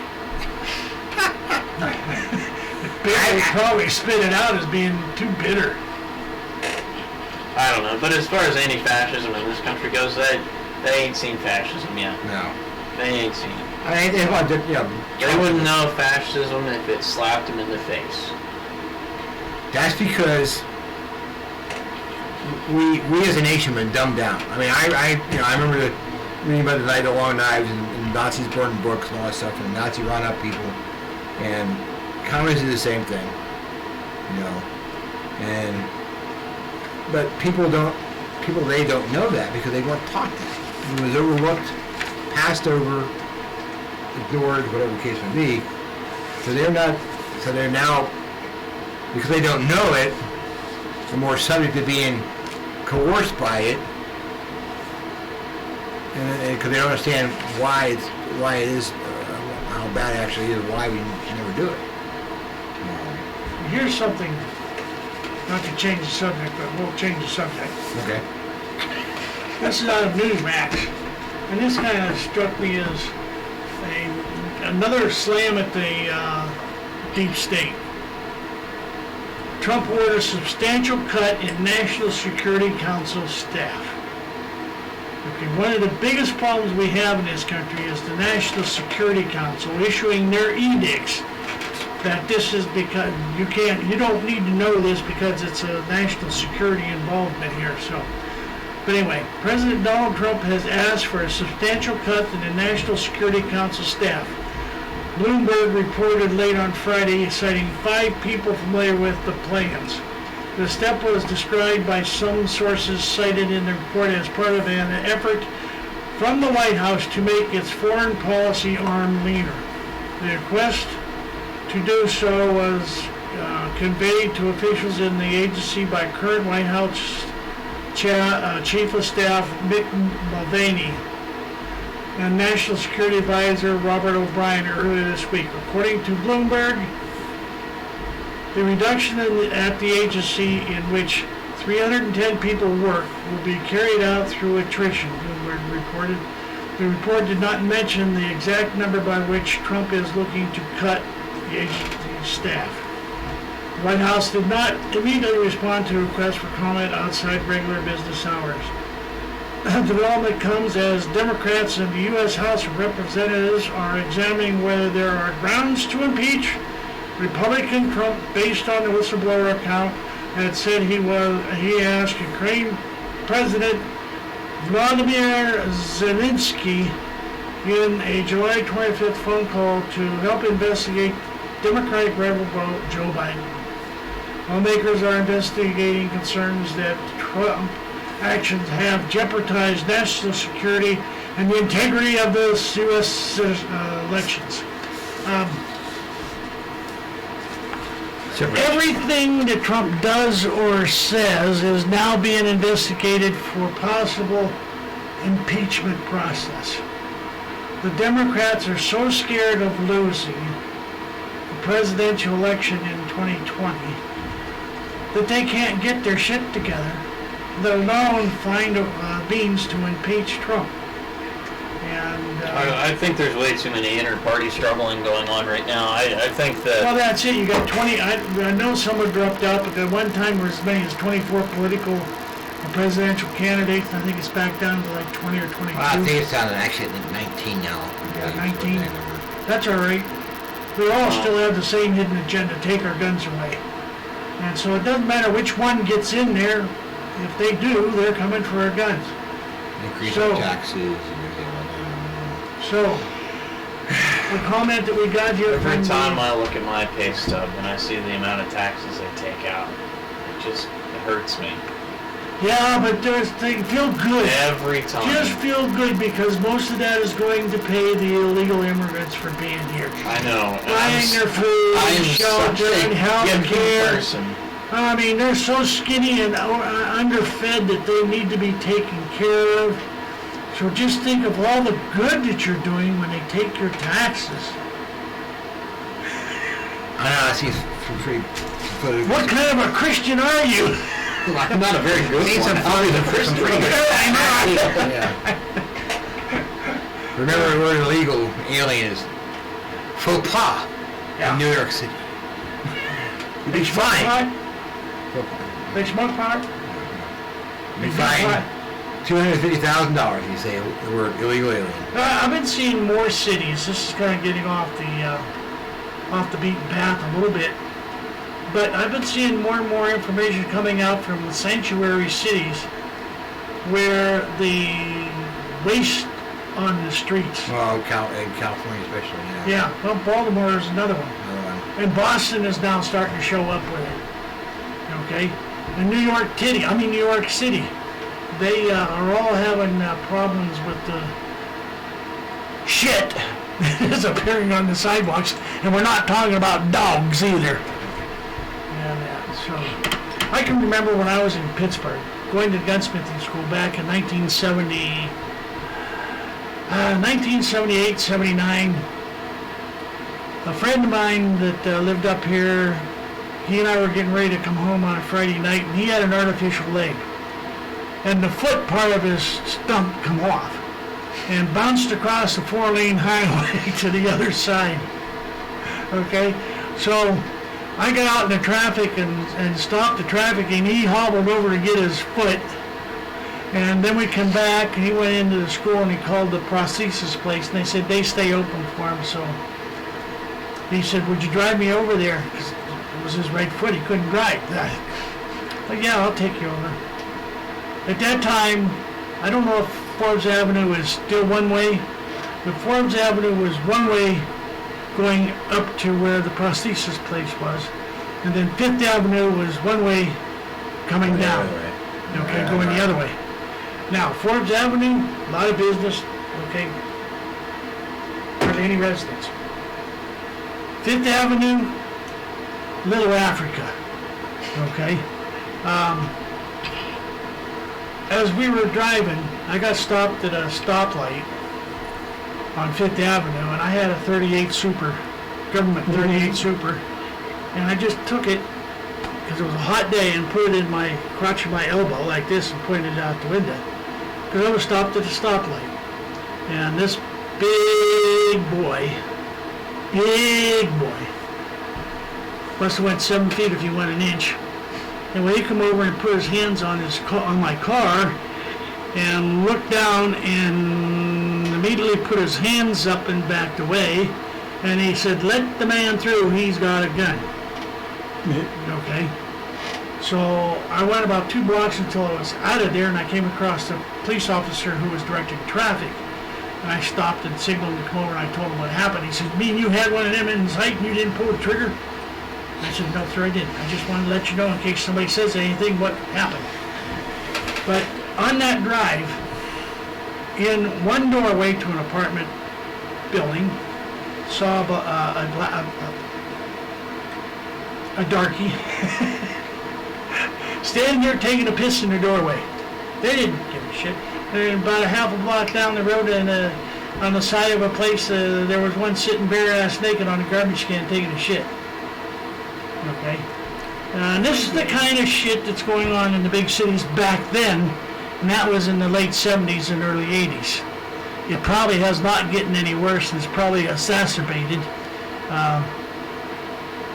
The bear would probably spit it out as being too bitter. I don't know, but as far as anti-fascism in this country goes, they ain't seen fascism yet. No. They ain't seen it. I mean, They wouldn't know fascism if it slapped them in the face. That's because we as a nation have been dumbed down. I mean, I remember reading about the Night of the Long Knives and Nazis burning books and all that stuff, and Nazi round up people, and communists do the same thing, but people today don't know that because they weren't taught that. It was overlooked, passed over, ignored, whatever the case may be. So they're now, because they don't know it, they're more subject to being coerced by it, and because they don't understand why it is, how bad it actually is, why we should never do it. Here's something, not to change the subject, but we'll change the subject. Okay. This is out of Newsmax, and this kind of struck me as another slam at the deep state. Trump ordered a substantial cut in National Security Council staff. Okay, one of the biggest problems we have in this country is the National Security Council issuing their edicts that this is because you don't need to know this because it's a national security involvement here. So, but anyway, President Donald Trump has asked for a substantial cut in the National Security Council staff. Bloomberg reported late on Friday, citing 5 people familiar with the plans. The step was described by some sources cited in the report as part of an effort from the White House to make its foreign policy arm leaner. The request to do so was conveyed to officials in the agency by current White House Chief of Staff Mick Mulvaney and National Security Advisor Robert O'Brien earlier this week. According to Bloomberg, the reduction at the agency in which 310 people work will be carried out through attrition, Bloomberg reported. The report did not mention the exact number by which Trump is looking to cut the agency's staff. The White House did not immediately respond to requests for comment outside regular business hours. The development comes as Democrats in the U.S. House of Representatives are examining whether there are grounds to impeach Republican Trump based on the whistleblower account that said he asked Ukraine President Vladimir Zelensky in a July 25th phone call to help investigate Democratic rebel Joe Biden. Lawmakers are investigating concerns that Trump actions have jeopardized national security and the integrity of the U.S. elections. Everything that Trump does or says is now being investigated for possible impeachment process. The Democrats are so scared of losing the presidential election in 2020 that they can't get their shit together, let alone find means to impeach Trump. And I think there's way too many inter-party struggling going on right now. I think that... Well, that's it. You got 20... I know some have dropped out, but at one time there was as many as 24 political presidential candidates. I think it's back down to like 20 or 22. Well, I think it's down to actually 19 now. Yeah, 19. That's all right. We all still have the same hidden agenda, take our guns away. And so it doesn't matter which one gets in there. If they do, they're coming for our guns. Increase taxes and everything like that. So, the comment that we got here Every from time I look at my pay stub and I see the amount of taxes they take out, it hurts me. Yeah, but they feel good. Every time. Just feel good because most of that is going to pay the illegal immigrants for being here. I know. Buying their food, shelter, and health care. Person. I mean, they're so skinny and underfed that they need to be taken care of. So just think of all the good that you're doing when they take your taxes. I know, I see some pretty... What kind of a Christian are you? I'm not a very good one. Some funny, some pretty good. I Remember the word illegal alien is faux pas in New York City. You'd be fined. They smoke pot? You'd be fined $250,000 you say the word illegal alien. I've been seeing more cities. This is kind of getting off the beaten path a little bit. But I've been seeing more and more information coming out from the sanctuary cities where the waste on the streets. Well, in California especially, yeah. Yeah, well, Baltimore is another one. And Boston is now starting to show up with it. Okay? And New York City, they are all having problems with the shit that is appearing on the sidewalks. And we're not talking about dogs either. So, I can remember when I was in Pittsburgh, going to gunsmithing school back in 1978, 79. A friend of mine that lived up here, he and I were getting ready to come home on a Friday night, and he had an artificial leg. And the foot part of his stump come off and bounced across the 4-lane highway to the other side. Okay? So, I got out in the traffic and stopped the traffic, and he hobbled over to get his foot. And then we come back, and he went into the school, and he called the prosthesis place, and they said they stay open for him. So he said, "Would you drive me over there?" 'Cause it was his right foot. He couldn't drive. But yeah, I'll take you over. At that time, I don't know if Forbes Avenue is still one way, but Forbes Avenue was one way going up to where the prosthesis place was. And then 5th Avenue was one way coming down. Okay, going the other way. Now, Forbes Avenue, a lot of business, okay, hardly any residents. 5th Avenue, Little Africa. Okay. As we were driving, I got stopped at a stoplight on 5th Avenue, and I had a 38 Super, government 38 Super, and I just took it, because it was a hot day, and put it in my crotch of my elbow like this and pointed it out the window, because I was stopped at a stoplight. And this big boy, must have went 7 feet if he went an inch. And when he come over and put his hands on on my car, and looked down and immediately put his hands up and backed away, and he said, "Let the man through, he's got a gun." Okay. So I went about 2 blocks until I was out of there, and I came across a police officer who was directing traffic. And I stopped and signaled him to come over, and I told him what happened. He said, "Mean you had one of them in sight and you didn't pull the trigger?" I said, "No, sir, I didn't. I just wanted to let you know in case somebody says anything what happened." But on that drive, in one doorway to an apartment building, saw a darky standing there taking a piss in the doorway. They didn't give a shit. And about a half a block down the road, and on the side of a place, there was one sitting bare-ass naked on a garbage can taking a shit. Okay? And this is the kind of shit that's going on in the big cities back then, and that was in the late 70s and early 80s. It probably has not gotten any worse, and it's probably exacerbated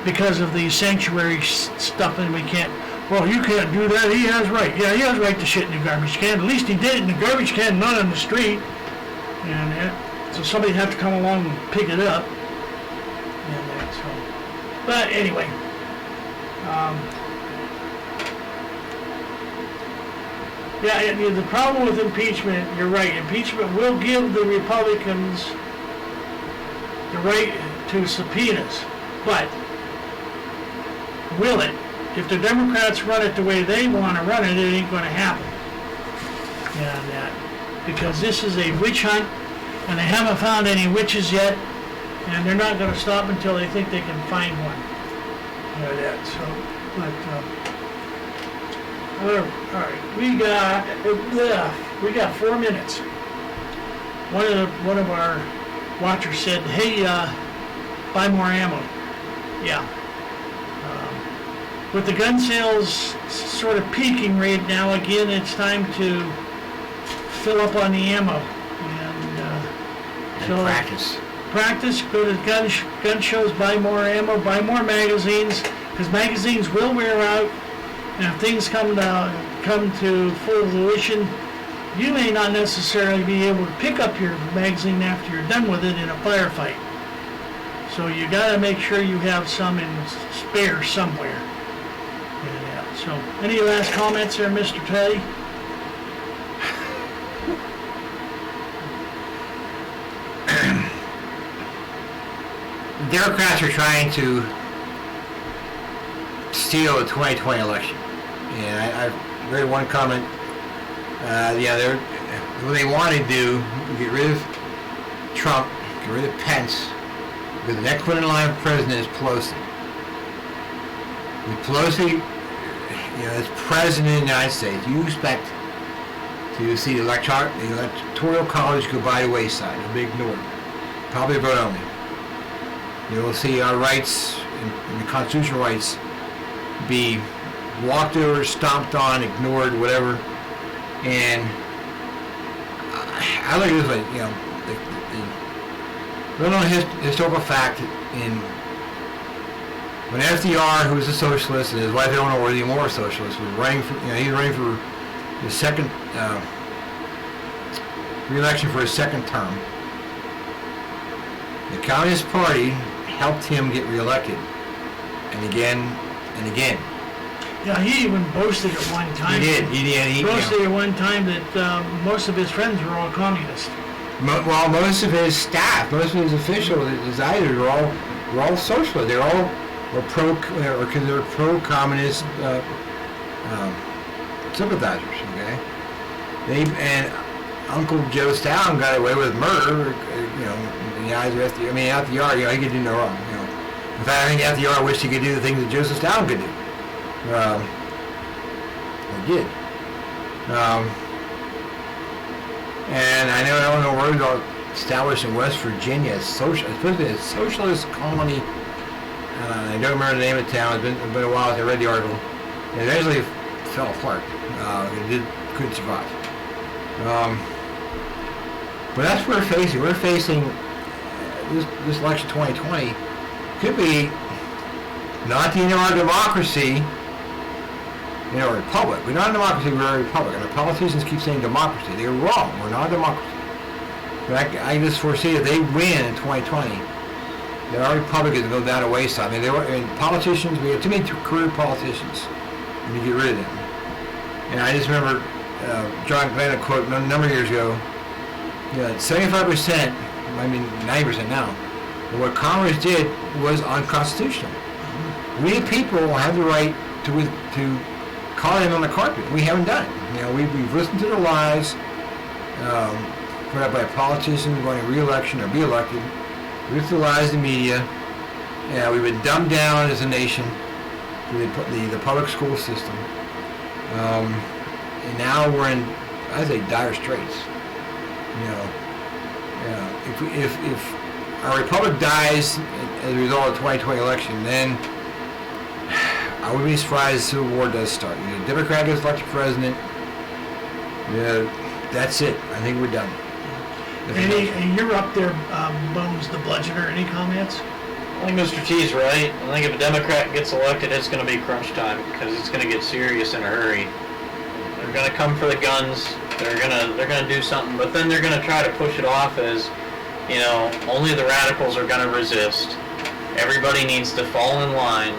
because of the sanctuary stuff, and we can't, well, you can't do that, he has right. Yeah, he has right to shit in the garbage can. At least he did it in the garbage can, not on the street. And so somebody had to come along and pick it up. And so, but anyway, yeah, the problem with impeachment, you're right, impeachment will give the Republicans the right to subpoenas, but will it? If the Democrats run it the way they want to run it, it ain't going to happen. And because this is a witch hunt, and they haven't found any witches yet, and they're not going to stop until they think they can find one. So, but all right, we got 4 minutes. One of our watchers said, "Hey, buy more ammo." Yeah. With the gun sales sort of peaking right now, again, it's time to fill up on the ammo. And so practice, go to gun shows, buy more ammo, buy more magazines, because magazines will wear out, and if things come to full fruition, you may not necessarily be able to pick up your magazine after you're done with it in a firefight. So you got to make sure you have some in spare somewhere. So, any last comments there, Mr. Teddy? Democrats are trying to steal the 2020 election. And I read one comment. What they want to do, get rid of Trump, get rid of Pence, because the next one in line for president is Pelosi. With Pelosi, as president of the United States, you expect to see the electoral college go by the wayside. It'll be ignored. Probably vote only. You'll see our rights and the constitutional rights be walked over, stomped on, ignored, whatever. And I look at this like, the little historical fact when FDR, who was a socialist, and his wife Eleanor were the more socialist, was running for, he was running for his second re-election for his second term. The Communist Party helped him get reelected, and again and again. Yeah, he even boasted at one time. He did. He boasted at one time that most of his friends were all communists. Well, most of his staff, most of his officials, his leaders were all socialists. They're all considered pro-communist sympathizers. Okay, and Uncle Joe Stalin got away with murder. In the eyes of FDR. He could do no wrong. In fact, I think FDR wished he could do the things that Joseph Stalin could do. He did. And I know Eleanor Roosevelt established in West Virginia supposed to be a socialist colony. I don't remember the name of the town. It's been a while since I read the article. It eventually fell apart. Couldn't survive. But that's what we're facing. We're facing this election 2020 could be not the end of our democracy in our republic. We're not a democracy, we're a republic. And the politicians keep saying democracy. They're wrong. We're not a democracy. But I just foresee if they win in 2020, that our republic is going to go down a wayside. I mean, politicians, we have too many career politicians. We need to get rid of them. And I just remember John Glenn quote a number of years ago, 75%, I mean 90% now, of what Congress did was unconstitutional. We people have the right to call them on the carpet. We haven't done it. We've listened to the lies put up by politicians wanting re-election or be elected. We've listened to the lies of the media. We've been dumbed down as a nation through the public school system. And now we're in, I'd say, dire straits. If our republic dies as a result of the 2020 election, then I wouldn't be surprised the Civil War does start. The Democrat gets elected president. That's it. I think we're done. You're up there, Bones the Bludgeoner. Any comments? I think Mr. T's right. I think if a Democrat gets elected, it's going to be crunch time because it's going to get serious in a hurry. They're going to come for the guns. They're going to do something, but then they're going to try to push it off as, only the radicals are going to resist. Everybody needs to fall in line,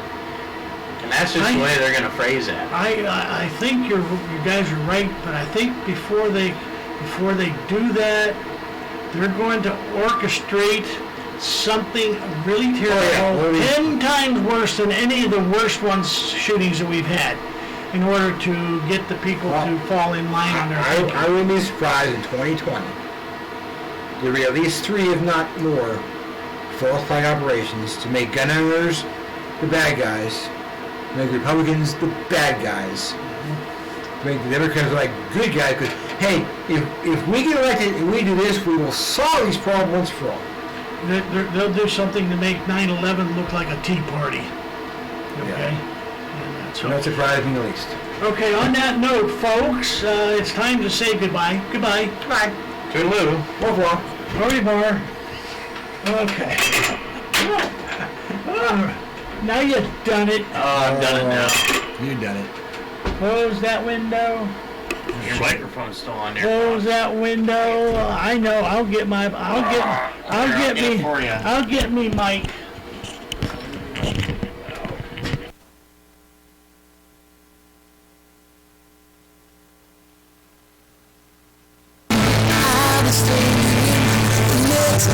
and that's just the way they're going to phrase it. I think you guys are right, but I think before they do that, they're going to orchestrate something really terrible, 10 times worse than any of the worst shootings that we've had, in order to get the people to fall in line on their country. I wouldn't be surprised in 2020 there'll be at least 3, if not more, false-flag operations to make gun owners the bad guys, make Republicans the bad guys, to make the Democrats like good guys. Because hey, if we get elected and we do this, we will solve these problems once for all. They'll do something to make 9/11 look like a tea party. Okay. Yeah. Not surprised in the least. Okay, on that note, folks, it's time to say goodbye. Goodbye. Bye. Toodaloo. Au revoir. Au revoir. Okay. Now you've done it. Oh, I've done it now. You've done it. Close that window. Your microphone's still on there. Close that window. I know. I'll get me Mike. I was thinking, let's